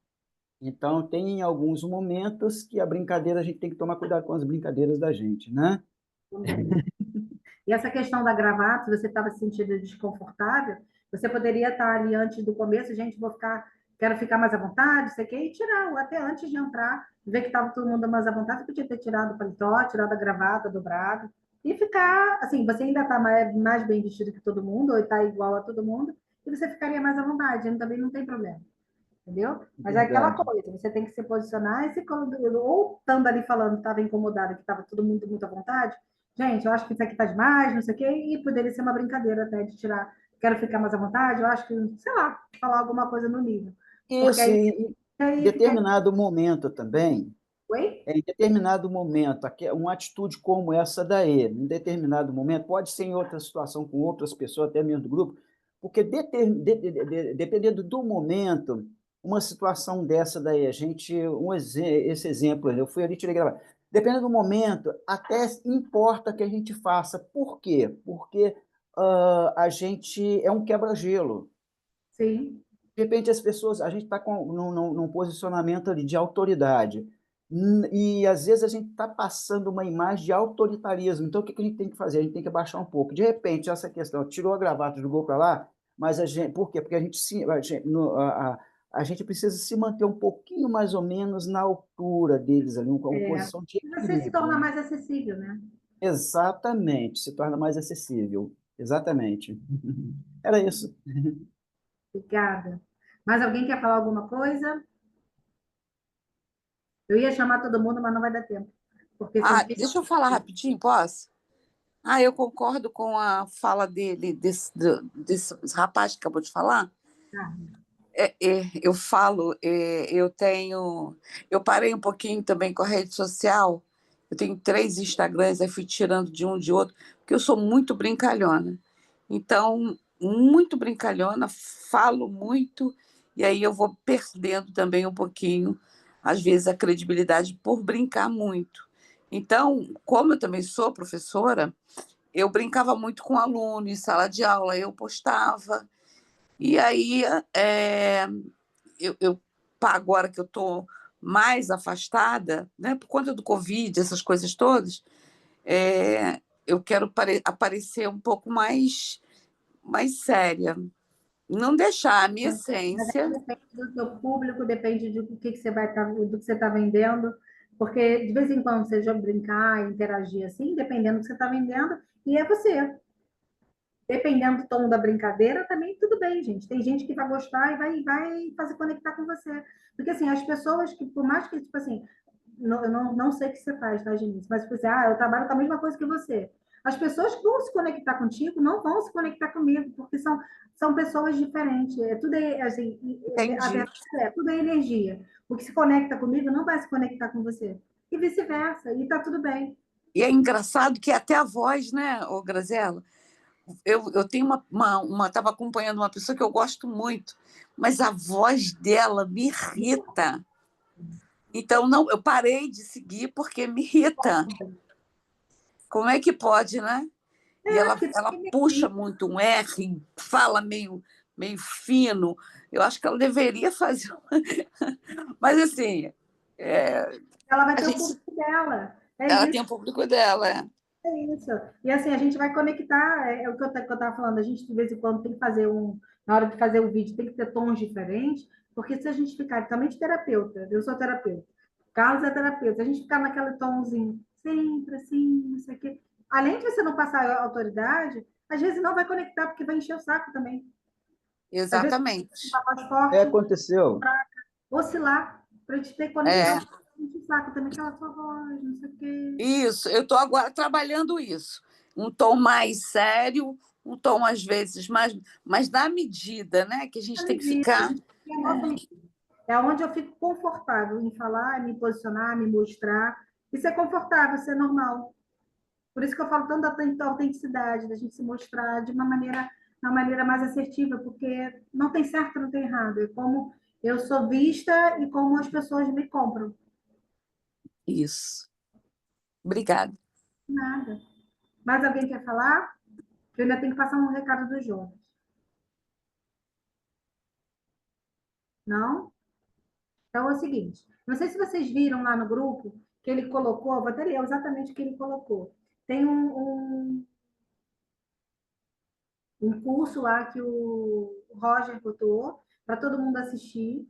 Então, tem alguns momentos que a brincadeira, a gente tem que tomar cuidado com as brincadeiras da gente, né? Também. E essa questão da gravata, se você estava se sentindo desconfortável, você poderia estar ali antes do começo, gente, quero ficar mais à vontade, sei o quê, e tirar, ou até antes de entrar, ver que estava todo mundo mais à vontade, você podia ter tirado o paletó, tirado a gravata, dobrado, e ficar, assim, você ainda está mais bem vestido que todo mundo, ou está igual a todo mundo, e você ficaria mais à vontade, também não tem problema, entendeu? Mas é aquela Verdade. coisa, você tem que se posicionar e se ou estando ali falando que estava incomodado, que estava todo mundo muito à vontade, gente, eu acho que isso aqui está demais, não sei o quê, e poderia ser uma brincadeira até de tirar, quero ficar mais à vontade, eu acho que, sei lá, falar alguma coisa no nível. Porque Isso, aí, e em aí fica. determinado momento também, Oi? em determinado momento, uma atitude como essa daí, em determinado momento, pode ser em outra situação com outras pessoas, até mesmo do grupo, porque dependendo do momento, uma situação dessa daí, esse exemplo, eu fui ali e tirei gravar. Dependendo do momento, até importa que a gente faça. Por quê? Porque a gente é um quebra-gelo. Sim. De repente, as pessoas, a gente está num posicionamento ali de autoridade, e às vezes a gente está passando uma imagem de autoritarismo. Então, o que que a gente tem que fazer? A gente tem que abaixar um pouco. De repente, essa questão, tirou a gravata, jogou para lá, mas a gente, por quê? Porque a gente precisa se manter um pouquinho mais ou menos na altura deles ali, uma É, posição de e você se torna equilíbrio. mais acessível, né? Exatamente, se torna mais acessível. Exatamente. Era isso. Obrigada. Mais alguém quer falar alguma coisa? Eu ia chamar todo mundo, mas não vai dar tempo. Porque vocês Ah, viram. deixa eu falar rapidinho, posso? Ah, eu concordo com a fala dele, desse rapaz que acabou de falar. Eu falo, eu parei um pouquinho também com a rede social. Eu tenho 3 Instagrams, aí fui tirando de um de outro, porque eu sou muito brincalhona. Então, muito brincalhona, falo muito, e aí eu vou perdendo também um pouquinho, às vezes, a credibilidade por brincar muito. Então, como eu também sou professora, eu brincava muito com aluno em sala de aula, eu postava, e aí eu agora que eu estou mais afastada, né, por conta do Covid, essas coisas todas, eu quero aparecer um pouco mais séria. Não deixar a minha Mas aí essência. depende do seu público, depende do que você vai estar, do que você está vendendo, porque de vez em quando você já brincar, interagir assim, dependendo do que você está vendendo, e é você. Dependendo do tom da brincadeira, também tudo bem, gente. Tem gente que vai gostar e vai fazer conectar com você. Porque, assim, as pessoas que, por mais que, tipo assim, eu não sei o que você faz, tá, Denise? Mas, tipo assim, eu trabalho com a mesma coisa que você. As pessoas que vão se conectar contigo não vão se conectar comigo, porque são pessoas diferentes. Tudo é, assim, a Entendi. verdade tudo é energia. O que se conecta comigo não vai se conectar com você. E vice-versa, e tá tudo bem. E é engraçado que até a voz, né, ô Graziela? Eu tenho estava acompanhando uma pessoa que eu gosto muito, mas a voz dela me irrita. Então, não, eu parei de seguir porque me irrita. Como é que pode, né? E É, ela, porque ela tem puxa energia. muito um R, fala meio fino. Eu acho que ela deveria fazer. Mas, assim, é, Ela vai a ter o gente, público dela. É ela tem isso. o público dela. É isso. E assim, a gente vai conectar, é o que eu estava falando, a gente de vez em quando tem que fazer na hora de fazer o vídeo, tem que ter tons diferentes, porque se a gente ficar, também terapeuta, eu sou terapeuta, Carlos é terapeuta, se a gente ficar naquele tomzinho, sempre assim, não sei o quê, além de você não passar a autoridade, às vezes não vai conectar, porque vai encher o saco também. Às vezes Exatamente. tá mais forte, Aconteceu. oscilar, para a gente ter É, conexão, enche o saco também, aquela sua voz, não sei o quê. isso, eu estou agora trabalhando isso. Um tom mais sério, um tom, às vezes, mais na medida, né? Que a A gente tem que medida, a ficar. gente tem a nossa medida. É onde eu fico confortável em falar, me posicionar, me mostrar. Isso é confortável, isso é normal. Por isso que eu falo tanto da autenticidade, da gente se mostrar de uma maneira mais assertiva, porque não tem certo, não tem errado. É como eu sou vista e como as pessoas me compram. Isso. Obrigada. Nada. Mais alguém quer falar? Eu ainda tenho que passar um recado do Jonas. Não? Então é o seguinte, não sei se vocês viram lá no grupo que ele colocou, vou até ler exatamente o que ele colocou. Tem um curso lá que o Roger botou para todo mundo assistir,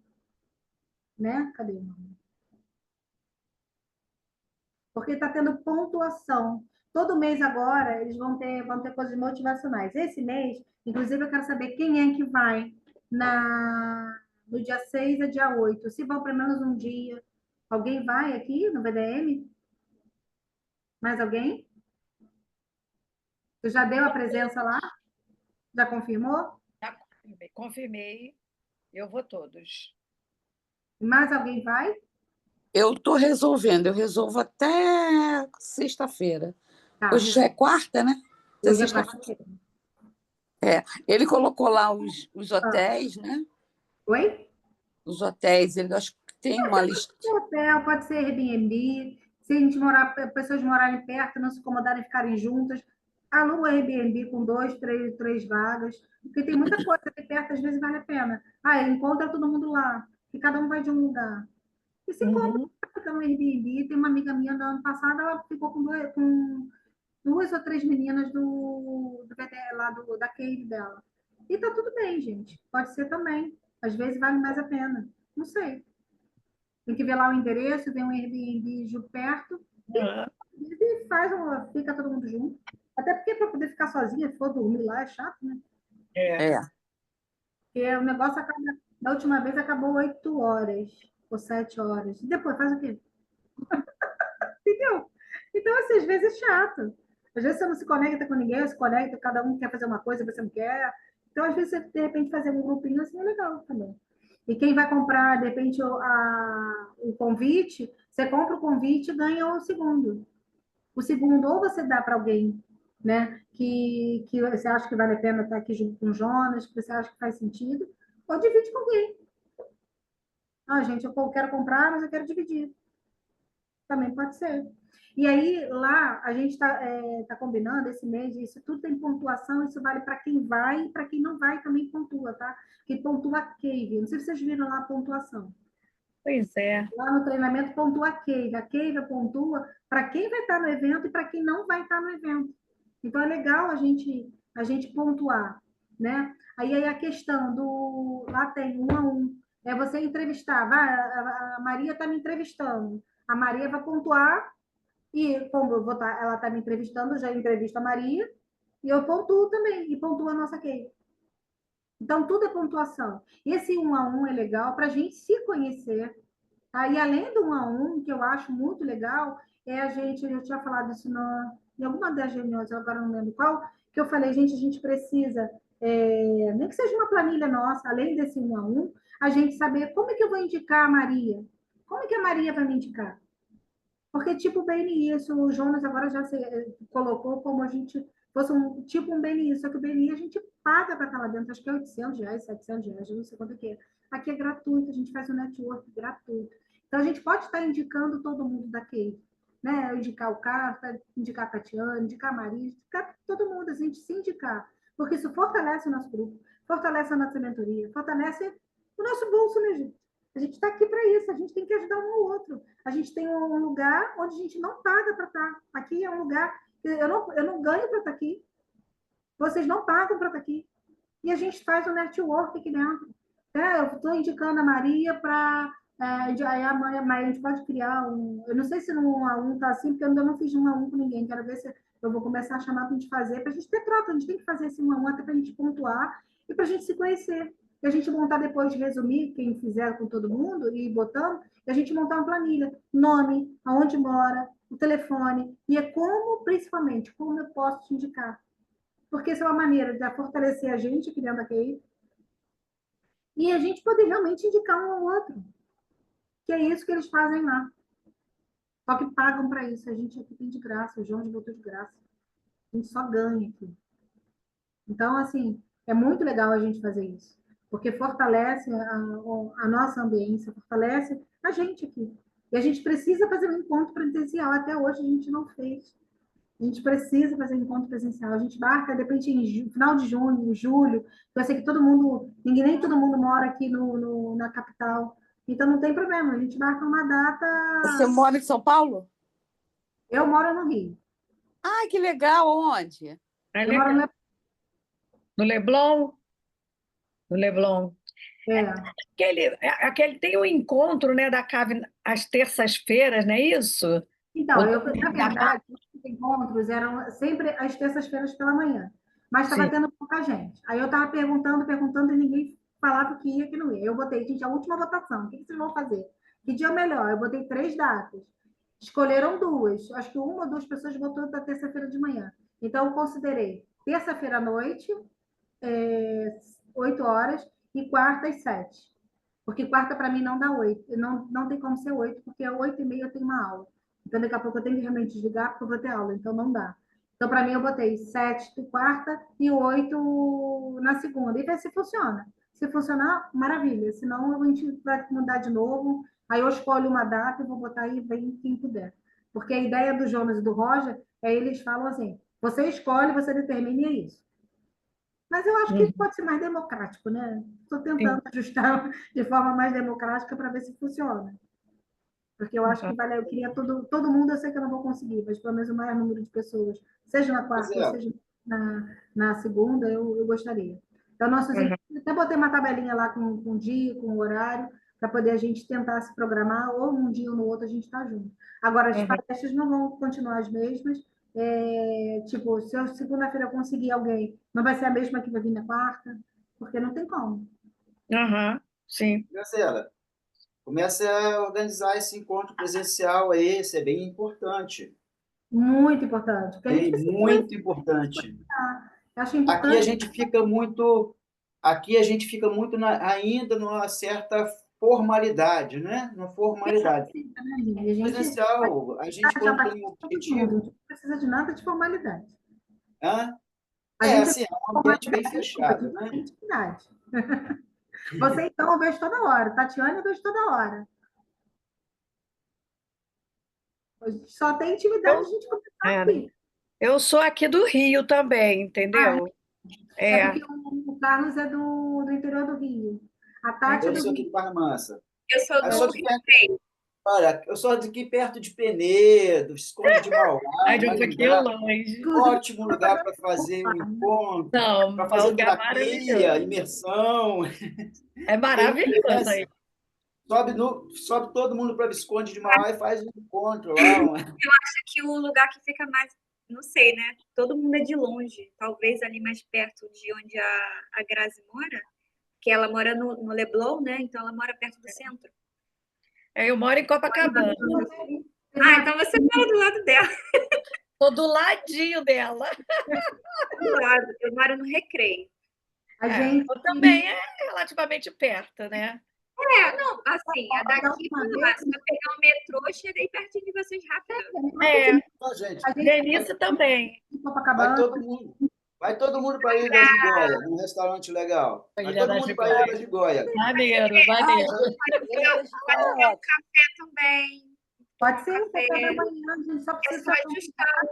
né? Cadê o nome? Porque está tendo pontuação. Todo mês agora eles vão ter coisas motivacionais. Esse mês, inclusive, eu quero saber quem é que vai no dia 6 a dia 8. Se vão pelo menos um dia. Alguém vai aqui no BDM? Mais alguém? Tu já deu a presença lá? Já confirmou? Já confirmei, confirmei, eu vou todos. Mais alguém vai? Eu estou resolvendo, eu resolvo até sexta-feira. Hoje Tá. já é quarta, né? Até Hoje é sexta-feira. quarta-feira. Ele colocou lá os Ah, hotéis, né? oi? Os hotéis, ele acho que tem uma lista. Hotel, pode ser Airbnb. Se a gente morar, pessoas morarem perto, não se incomodarem, ficarem juntas. aluga o Airbnb com três vagas, porque tem muita coisa aqui perto, às vezes vale a pena. Ah, encontra todo mundo lá, e cada um vai de um lugar. E se encontra, Uhum. fica no Airbnb. Tem uma amiga minha, no ano passado, ela ficou com duas ou três meninas do VT, lá da cave dela. E tá tudo bem, gente. Pode ser também. Às vezes vale mais a pena. Não sei. Tem que ver lá o endereço, vem um Airbnb perto Ah, e fica todo mundo junto. Até porque para poder ficar sozinha, se for dormir lá, é chato, né? é. É. Porque o negócio acaba, da última vez acabou 8 horas ou 7 horas. E depois faz o quê? Entendeu? Então, assim, às vezes é chato. Às vezes você não se conecta com ninguém, se conecta, cada um quer fazer uma coisa, você não quer. Então, às vezes, você, de repente, fazer um grupinho assim é legal também. E quem vai comprar, de repente, o convite, você compra o convite e ganha o segundo. O segundo, ou você dá para alguém, né, que você acha que vale a pena estar aqui junto com o Jonas, que você acha que faz sentido, ou divide com alguém. Ah, gente, eu quero comprar, mas eu quero dividir. Também pode ser. E aí, lá, a gente tá combinando esse mês, isso tudo tem pontuação, isso vale para quem vai e para quem não vai também pontua, tá? Que pontua a Cave. Não sei se vocês viram lá a pontuação. Pois é. Lá no treinamento pontua a Cave. A Cave pontua para quem vai estar no evento e para quem não vai estar no evento. Então, é legal a gente pontuar, né? Aí a questão do... Lá tem 1 a 1. É você entrevistar. Vai, a Maria está me entrevistando. A Maria vai pontuar e como ela está me entrevistando, eu já entrevisto a Maria, e eu pontuo também, e pontuo a nossa Kay. Então, tudo é pontuação. Esse 1 a 1 é legal para a gente se conhecer. Tá? E além do 1 a 1, que eu acho muito legal, é a gente, eu tinha falado isso em alguma das reuniões, eu agora não lembro qual, que eu falei, gente, a gente precisa, nem que seja uma planilha nossa, além desse 1 a 1, a gente saber como é que eu vou indicar a Maria. Como é que a Maria vai me indicar? Porque, tipo, o BNI, isso, o Jonas agora já colocou como a gente fosse tipo um BNI, só que o BNI a gente paga para estar lá dentro, acho que é R$ 800, R$ 700, eu não sei quanto que é. Aqui é gratuito, a gente faz um network gratuito. Então, a gente pode estar indicando todo mundo da Kate, né? Indicar o Carta, indicar a Tatiana, indicar a Maria, indicar todo mundo, a gente se indicar. Porque isso fortalece o nosso grupo, fortalece a nossa mentoria, fortalece o nosso bolso, né, gente? A gente está aqui para isso, a gente tem que ajudar um ao outro. A gente tem um lugar onde a gente não paga para estar. Aqui é um lugar que eu não ganho para estar aqui. Vocês não pagam para estar aqui. E a gente faz um network aqui dentro. Eu estou indicando a Maria para. Aí a Maria, a gente pode criar um. Eu não sei se no 1 a 1 está assim, porque eu ainda não fiz 1 a 1 com ninguém. Quero ver se eu vou começar a chamar para a gente fazer, para a gente ter troca. A gente tem que fazer esse 1 a 1 até para a gente pontuar e para a gente se conhecer. E a gente montar depois de resumir, quem fizer com todo mundo, e ir botando, e a gente montar uma planilha. Nome, aonde mora, o telefone, e é como, principalmente, como eu posso te indicar. Porque isso é uma maneira de fortalecer a gente aqui dentro da QI e a gente poder realmente indicar um ao outro. Que é isso que eles fazem lá. Só que pagam para isso. A gente aqui tem de graça. O João botou de graça. A gente só ganha aqui. Então, assim, é muito legal a gente fazer isso. Porque fortalece a nossa ambiência, fortalece a gente aqui. E a gente precisa fazer um encontro presencial. Até hoje a gente não fez. A gente precisa fazer um encontro presencial. A gente marca, de repente, em final de junho, em julho. Eu sei que todo mundo, nem todo mundo mora aqui na capital. Então, não tem problema. A gente marca uma Você data. mora em São Paulo? Eu moro no Rio. Ai, que legal! Onde? É Eu moro legal. no... No Leblon? No Leblon. É. Aquele tem um encontro, né, da CAV às terças-feiras, não é isso? Então, O na da verdade, os encontros eram sempre às terças-feiras pela manhã. Mas estava Sim. tendo pouca gente. Aí eu estava perguntando, e ninguém falava que ia, que não ia. Eu botei, gente, a última votação. O que vocês vão fazer? Que dia é o melhor? Eu botei 3 datas. Escolheram 2. Acho que 1 ou 2 pessoas votou da terça-feira de manhã. Então, eu considerei terça-feira à noite, 8 horas, e quarta às 7. Porque quarta para mim não dá 8. Não tem como ser 8, porque às 8h30 eu tenho uma aula. Então, daqui a pouco eu tenho que realmente desligar, porque eu vou ter aula. Então, não dá. Então, para mim, eu botei 7 de quarta e 8 na segunda. E ver se funciona. Se funcionar, maravilha. Senão, a gente vai mudar de novo. Aí eu escolho uma data e vou botar aí, vem quem puder. Porque a ideia do Jonas e do Roger é eles falam assim: Você escolhe, você determina e é isso. Mas eu acho que pode ser mais democrático, né? Estou tentando ajustar de forma mais democrática para ver se funciona. Porque eu acho que vale, eu queria todo mundo, eu sei que eu não vou conseguir, mas pelo menos o maior número de pessoas, seja na Pois quarta ou é. seja na segunda, eu gostaria. Então, até botei uma tabelinha lá com o dia, com o horário, para poder a gente tentar se programar, ou num dia ou no outro a gente está junto. Agora, as palestras não vão continuar as mesmas. Tipo, se eu segunda-feira conseguir alguém, não vai ser a mesma que vai vir na quarta, porque não tem como. Sim. Graciela, comece a organizar esse encontro presencial aí, isso é bem importante. Muito importante, porque a gente Bem, precisa muito importante. conversar. Eu acho Aqui a importante. gente fica muito, aqui a gente fica muito ainda numa certa formalidade, né? Na formalidade. A gente Presencial, a gente já quando bate tem um todo mundo, a objetivo, gente não precisa de nada de formalidade. hã? A gente Assim, é um ambiente bem fechado, né? de intimidade. Você, então, eu vejo toda hora. Tatiana, eu vejo toda hora. Só tem intimidade Eu, a gente conversar é, né? aqui. Eu sou aqui do Rio também, entendeu? É É. porque o Carlos é do interior do Rio. A Tati é Eu do sou aqui Rio. de Barra Mansa. Eu sou Eu sou do de Rio perto, Preto. olha, eu sou de aqui perto de Penedo, Visconde de Mauá, Ai, de um um pouquinho lugar, longe. Inclusive, ótimo lugar para fazer um encontro, Não, para é um fazer lugar terapia, maravilhoso. imersão. É Quem não maravilhoso conhece, aí. sobe todo mundo para Visconde de Mauá e faz um encontro lá. Acho que o lugar que fica mais, não sei, né? Todo mundo é de longe. Talvez ali mais perto de onde a Grazi mora, que ela mora no Leblon, né? Então ela mora perto do centro. Eu moro em Copacabana. Ah, então você mora do lado dela. Tô do ladinho dela. Do lado. Eu moro no Recreio. a gente, Eu também é relativamente perto, né? Não, assim, é da daqui última para vez, lá. Se eu pegar o metrô, cheguei pertinho de vocês rápido. É, Ó, gente, a gente Denise também. em vai Copacabana, todo mundo. Vai todo mundo para a Ilha da Gigoia, num restaurante legal. Vai Ilha todo da mundo para a Ilha Gigoia. da Gigoia. Maneiro, maneiro. Pode ver um café também. pode ser o Café. café da manhã, a gente só É precisa só ajustar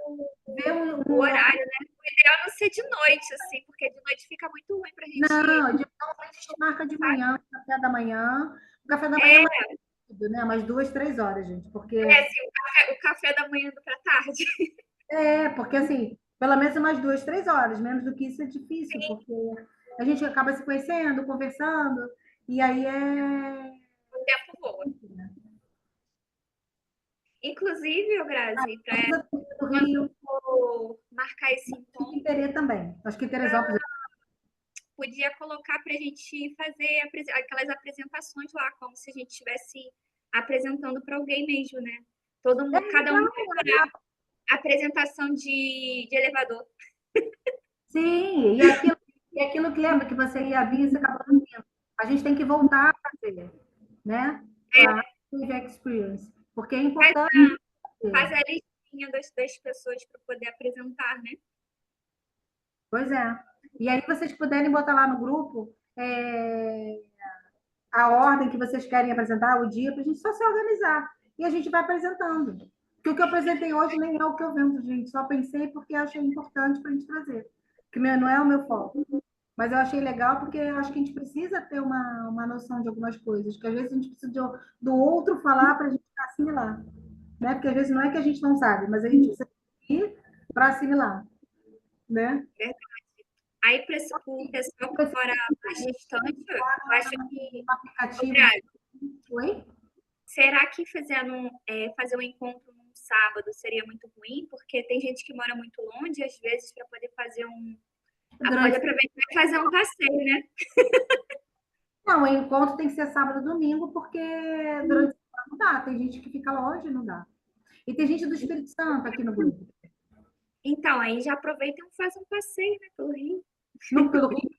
ver o horário, né? O ideal é não ser de noite, assim, porque de noite fica muito ruim pra gente. Não, normalmente a gente marca de manhã, café da manhã. O café da manhã É, é mais rápido, né? Umas 2, 3 horas, gente. Porque, assim, o café da manhã do pra tarde. porque assim, pelo menos umas 2, 3 horas. Menos do que isso é difícil, porque a gente acaba se conhecendo, conversando, e aí O tempo voa. Inclusive, Grazi, para do quando eu Rio, for marcar esse encontro, Terê também. Acho que Teresópolis. podia colocar para a gente fazer aquelas apresentações lá, como se a gente estivesse apresentando para alguém mesmo, né? Todo mundo, cada um preparar apresentação de elevador. Sim, e aquilo que lembra que você ia vir e você acabou não vindo. A gente tem que voltar a fazer, né? A Active Experience, porque é importante. Faz a listinha das pessoas para poder apresentar, né? Pois é. E aí vocês puderem botar lá no grupo a ordem que vocês querem apresentar, o dia, para a gente só se organizar. E a gente vai apresentando. Porque o que eu apresentei hoje nem é o que eu vendo, gente. Só pensei porque achei importante para a gente trazer. Que não é o meu foco. Mas eu achei legal porque eu acho que a gente precisa ter uma noção de algumas coisas. Que às vezes a gente precisa do outro falar para a gente assimilar. Né? Porque às vezes não é que a gente não sabe, mas a gente precisa ir para assimilar. Né? Verdade. Aí, para o pessoal que mora mais distante, eu acho que. Aplicativo. Oi? Será que fazer um encontro num sábado seria muito ruim? Porque tem gente que mora muito longe, às vezes, para poder fazer pode aproveitar e fazer um passeio, né? Não, o encontro tem que ser sábado e domingo, porque durante a semana não dá. Tem gente que fica longe, não dá. E tem gente do Espírito Santo aqui no grupo. Então, aí já aproveitam e fazem um passeio, né, pelo Rio. Não pelo Rio.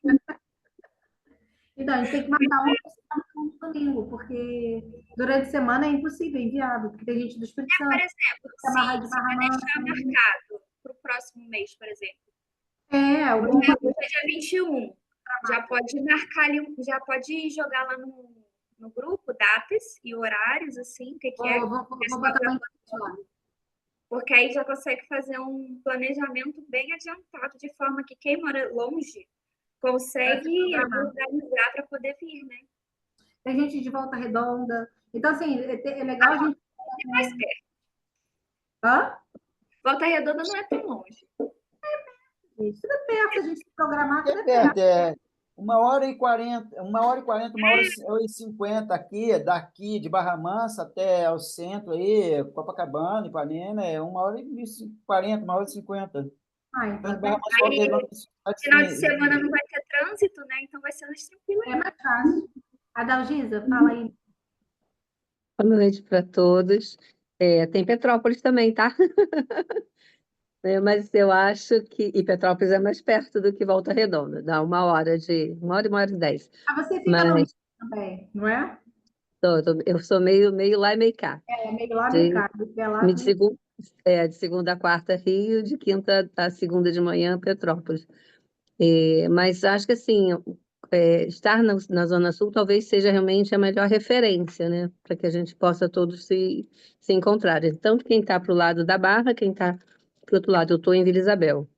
Então, a gente tem que marcar um sábado e um domingo, porque durante a semana é impossível, é inviável, porque tem gente do Espírito Por Santo, exemplo, se vai deixar marcado para o próximo mês, por exemplo. o bom Hoje é dia 21. Já pode marcar ali, já pode jogar lá no grupo datas e horários, assim, o que é. vou botar uma enquete lá. porque aí já consegue fazer um planejamento bem adiantado, de forma que quem mora longe consegue organizar para poder vir, né? Tem gente de Volta Redonda. Então, assim, é legal a gente. Mais perto. Hã? Volta Redonda não é tão longe. Tudo é perto, a gente se programar, tudo É é perto. perto, 1h40, 1h40, 1h50 aqui, daqui de Barra Mansa até o centro aí, Copacabana, Ipanema, é 1h40, 1h50. Ah, Então, então de Barra Mansa, Volta Redonda, Final de semana não vai ter trânsito, né? Então vai ser mais tranquilo. é mais fácil. Adalgisa, fala aí. Boa noite para todos. Tem Petrópolis também, tá? Mas eu acho que. E Petrópolis é mais perto do que Volta Redonda, dá 1h e 10. Ah, você fica no Rio Mas também, não é? eu sou meio lá e meio cá. É meio lá, meio De, cá. É lá, de, segun- de segunda a quarta, Rio, de quinta a segunda de manhã, Petrópolis. Mas acho que assim, estar na Zona Sul talvez seja realmente a melhor referência, né? Para que a gente possa todos se encontrar. Tanto quem está para o lado da Barra, quem está para o outro lado. Eu estou em Vila Isabel.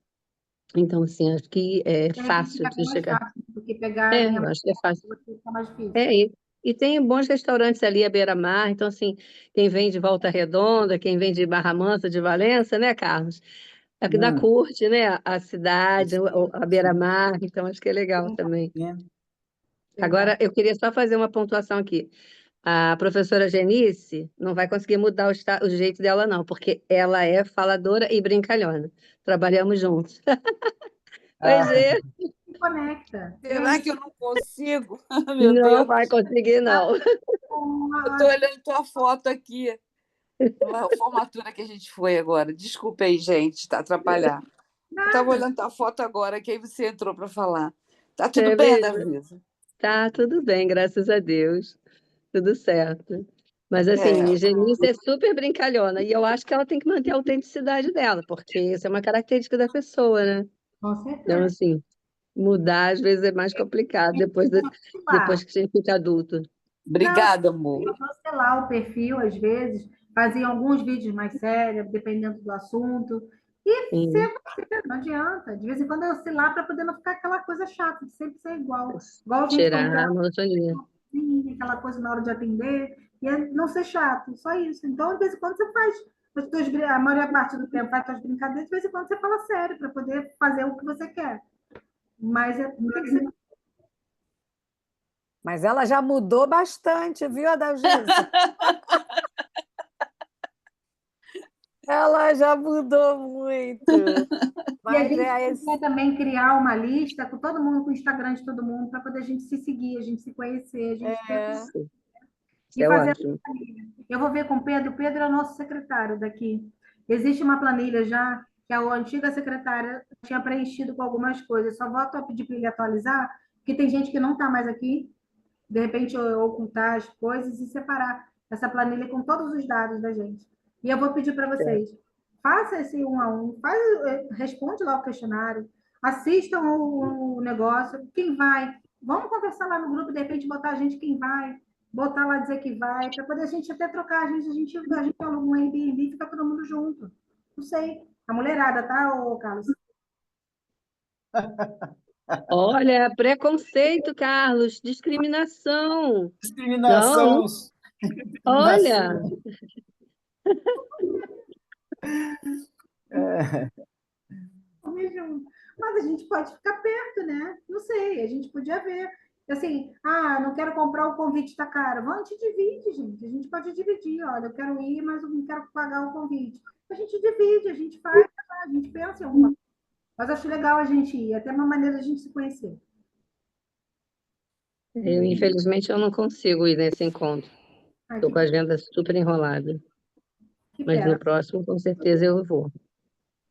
Então, assim, acho que é de repente fácil fica bem de mais chegar. fácil do que pegar a linha Eu acho que é fácil. fica mais difícil. E tem bons restaurantes ali à beira-mar. Então, assim, quem vem de Volta Redonda, quem vem de Barra Mansa, de Valença, né, Carlos? Aqui da curte, né? A cidade, a beira-mar. Então, acho que é legal também. Agora, eu queria só fazer uma pontuação aqui. A professora Genice não vai conseguir mudar o jeito dela, não, porque ela é faladora e brincalhona. Trabalhamos juntos. Pois é, Se conecta. Será que eu não consigo? Meu não Deus. vai conseguir, não. Eu tô olhando tua foto aqui. A formatura que a gente foi agora. Desculpa aí, gente, tá atrapalhar. Eu tava olhando tua foto agora, que aí você entrou para falar. Tá tudo É bem, mesmo. Davisa? Tá tudo bem, graças a Deus. Tudo certo. Mas assim, Genice é super brincalhona e eu acho que ela tem que manter a autenticidade dela, porque isso é uma característica da pessoa, né? Com Então, certeza. assim, mudar às vezes é mais complicado depois que a gente fica adulto. Obrigada, amor. Eu cancelar o perfil, às vezes, fazia alguns vídeos mais sérios, dependendo do assunto. E Sim. não adianta. De vez em quando eu oscilar para poder não ficar aquela coisa chata, de sempre ser igual. Igual a gente, quando Tirar a monotonia. assim, aquela coisa na hora de atender, e não ser chato, só isso. Então, de vez em quando você faz, a maior parte do tempo faz suas brincadeiras, de vez em quando você fala sério, para poder fazer o que você quer. Mas tem que ser. Mas ela já mudou bastante, viu, Adalgisa? Ela já mudou muito. E a Mas gente quer também criar uma lista com todo mundo, com o Instagram de todo mundo, para poder a gente se seguir, a gente se conhecer, a gente ter... Isso e é fazer. ótimo. Eu vou ver com o Pedro. O Pedro é o nosso secretário daqui. Existe uma planilha já que a antiga secretária tinha preenchido com algumas coisas. Só volto a pedir para ele atualizar, porque tem gente que não está mais aqui. De repente, ocultar as coisas e separar essa planilha com todos os dados da gente. E eu vou pedir para vocês, faça esse 1 a 1, responde lá o questionário, assistam o negócio, quem vai, vamos conversar lá no grupo, de repente botar a gente quem vai, botar lá dizer que vai, para poder a gente até trocar, a gente aluga um Airbnb e fica todo mundo junto. Não sei, a mulherada, tá, ô Carlos? Olha, preconceito, Carlos, discriminação. Discriminação. Não, olha, Mas a gente pode ficar perto, né? Não sei, a gente podia ver. Assim, não quero comprar o convite, tá caro. Vamos, a gente divide, gente. A gente pode dividir. Olha, eu quero ir, mas eu não quero pagar o convite. A gente divide, a gente faz, a gente pensa em alguma coisa. Mas acho legal a gente ir, até uma maneira de a gente se conhecer. infelizmente eu não consigo ir nesse encontro. Ai, Estou com a agenda super enrolada. que Mas pena. no próximo, com certeza, eu vou.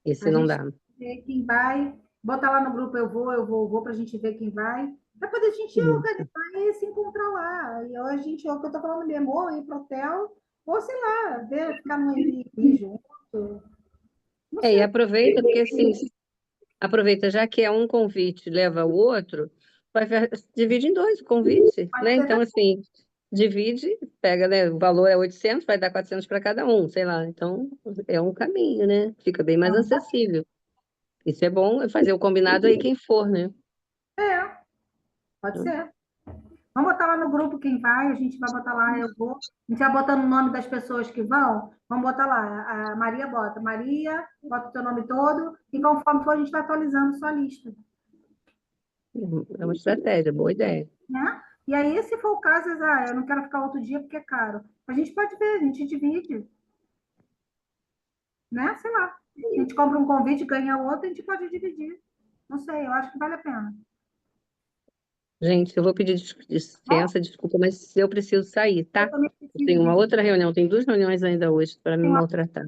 E se A não gente dá? vê quem vai, bota lá no grupo, eu vou, para a gente ver quem vai, para poder a gente organizar e se encontrar lá. E hoje a gente, o que eu tô falando mesmo, ou ir pro hotel, ou sei lá, ver, ficar no Airbnb junto. Não E sei. aproveita, porque assim, aproveita, já que é um convite, leva o outro, divide em dois o convite, Pode né? ser Então, assim, divide, pega, né? O valor é 800, vai dar 400 para cada um, sei lá. Então, é um caminho, né? Fica bem mais acessível. Isso é bom, é fazer o combinado aí quem for, né? Pode ser. Vamos botar lá no grupo quem vai, a gente vai botar lá, eu vou. A gente vai botando o nome das pessoas que vão, vamos botar lá. A Maria bota. Maria, bota o teu nome todo, e conforme for, a gente vai atualizando sua lista. É uma estratégia, boa ideia. Né? E aí, se for o caso, eu não quero ficar outro dia porque é caro. A gente pode ver, a gente divide, né? Sei lá. A gente compra um convite, ganha outro, a gente pode dividir. Não sei, eu acho que vale a pena. Gente, eu vou pedir licença, desculpa, mas eu preciso sair, Eu tá? também Eu tenho uma preciso. outra reunião, tem 2 reuniões ainda hoje para me maltratar.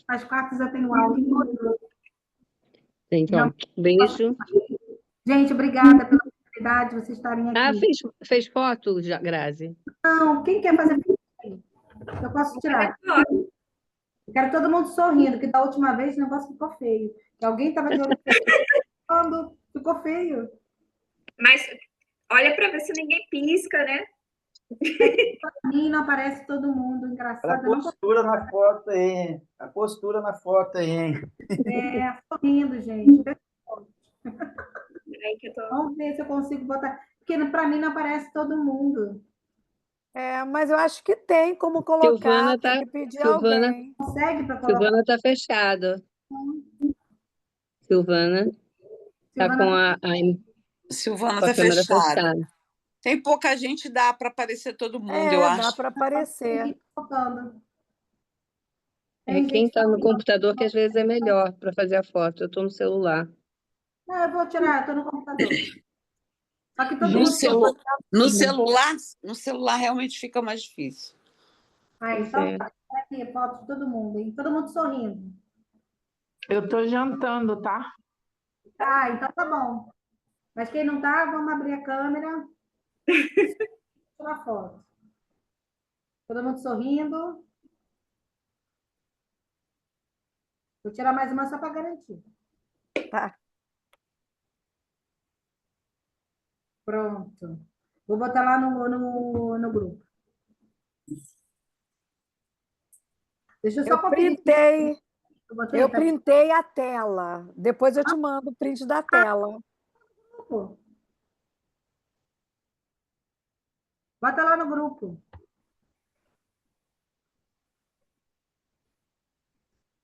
Às quartas eu tenho aula. Gente, ó, Não. beijo. Gente, obrigada pela oportunidade de vocês estarem Ah, aqui. fez foto, Grazi? Não, quem quer fazer foto? Eu posso tirar. Eu quero todo mundo sorrindo, que da última vez o negócio ficou feio. Que alguém estava de olho quando ficou feio. Mas olha para ver se ninguém pisca, né? Para mim não aparece todo mundo. Olha a Engraçado, eu não postura na foto aí, hein? A postura na foto aí, hein? sorrindo, gente. Aí que eu tô. Vamos ver se eu consigo botar. Porque para mim não aparece todo mundo. Mas eu acho que tem como colocar, Silvana tem tá, que pedir Silvana, alguém. Consegue para colocar? Silvana tá fechada. Silvana tá Silvana, com Silvana com a tá câmera fechada. fechada. Tem pouca gente, dá para aparecer todo mundo, eu Dá acho. para tem aparecer. que ir colocando. É Tem quem gente que tá no computador que às vezes é melhor para fazer a foto. Eu tô no celular. não, eu vou tirar, eu estou no computador. Só que todo No, mundo. celu... no celular realmente fica mais difícil. Pois Então, é. tá aqui, foto de todo mundo, hein? Todo mundo sorrindo. Eu tô jantando, tá? Ah, então tá bom. Mas quem não tá, vamos abrir a câmera e tirar foto. Todo mundo sorrindo. Vou tirar mais uma só para garantir. Tá. Pronto. Vou botar lá no grupo. Deixa eu só conferir. Eu printei a tela. Depois eu te mando o print da tela. Bota lá no grupo.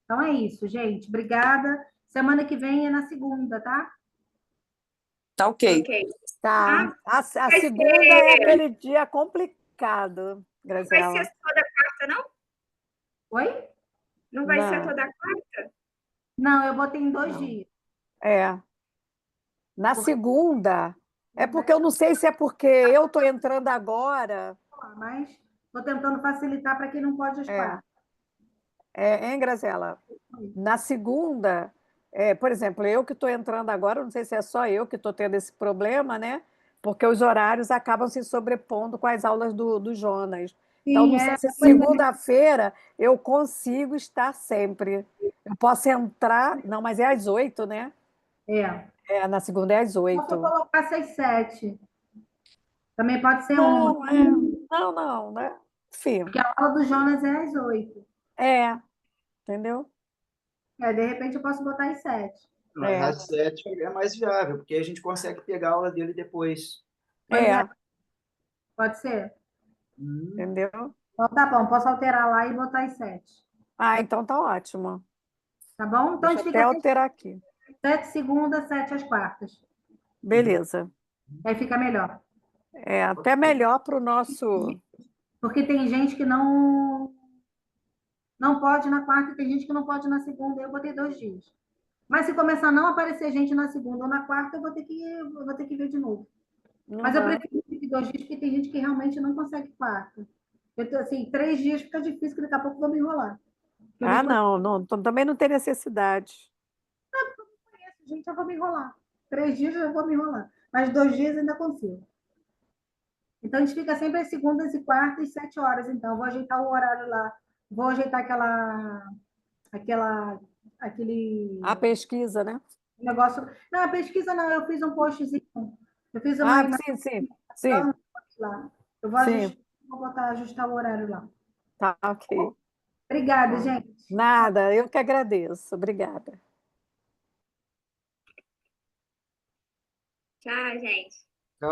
Então é isso, gente. Obrigada. Semana que vem é na segunda, tá? Tá ok. Ok. Tá. A Vai segunda ser- é aquele dia complicado, Vai Graziela. ser toda quarta, não? Oi? Não vai ser Não. toda quarta? Não, eu botei em 2 Não. dias. Na segunda, é porque eu não sei se é porque eu estou entrando agora. Mas estou tentando facilitar para quem não pode às quartas. Hein, Graziela? Na segunda, por exemplo, eu que estou entrando agora, não sei se é só eu que estou tendo esse problema, né? Porque os horários acabam se sobrepondo com as aulas do Jonas. Então, Sim, não sei se segunda-feira eu consigo estar sempre. Eu posso entrar. Não, mas é às 8, né? Na segunda é às Posso 8. colocar às 7. Também pode ser 11. Não, né? Enfim, Porque a aula do Jonas é às 8. entendeu? De repente eu posso botar às 7. Mas às 7 é mais viável, porque a gente consegue pegar a aula dele depois. Pode ser? Entendeu? Então tá bom, posso alterar lá e botar às 7. Então tá ótimo. Tá bom? Então a Deixa gente eu até fica alterar aqui. 7 segunda, 7 às quartas. Beleza. Aí fica melhor. Até melhor para o nosso. Porque tem gente que não pode na quarta e tem gente que não pode na segunda. Eu botei 2 dias. Mas se começar a não aparecer gente na segunda ou na quarta, eu vou ter que ver de novo. Mas eu prefiro que 2 dias, porque tem gente que realmente não consegue quarta. Eu tô, assim, 3 dias fica difícil, que daqui a pouco eu vou me enrolar. Não, também não tem necessidade. Gente, eu vou me enrolar. 3 dias eu vou me enrolar. Mas 2 dias ainda consigo. Então, a gente fica sempre às segundas e quartas, 7 horas. Então, eu vou ajeitar o horário lá. Vou ajeitar aquele A pesquisa, né? negócio. Não, a pesquisa não, eu fiz um postzinho. Eu fiz Ah, uma sim. lá. Eu vou Sim, ajustar o horário lá. tá ok. Obrigada, Tá. gente. Nada, eu que agradeço. Obrigada. Tchau, gente.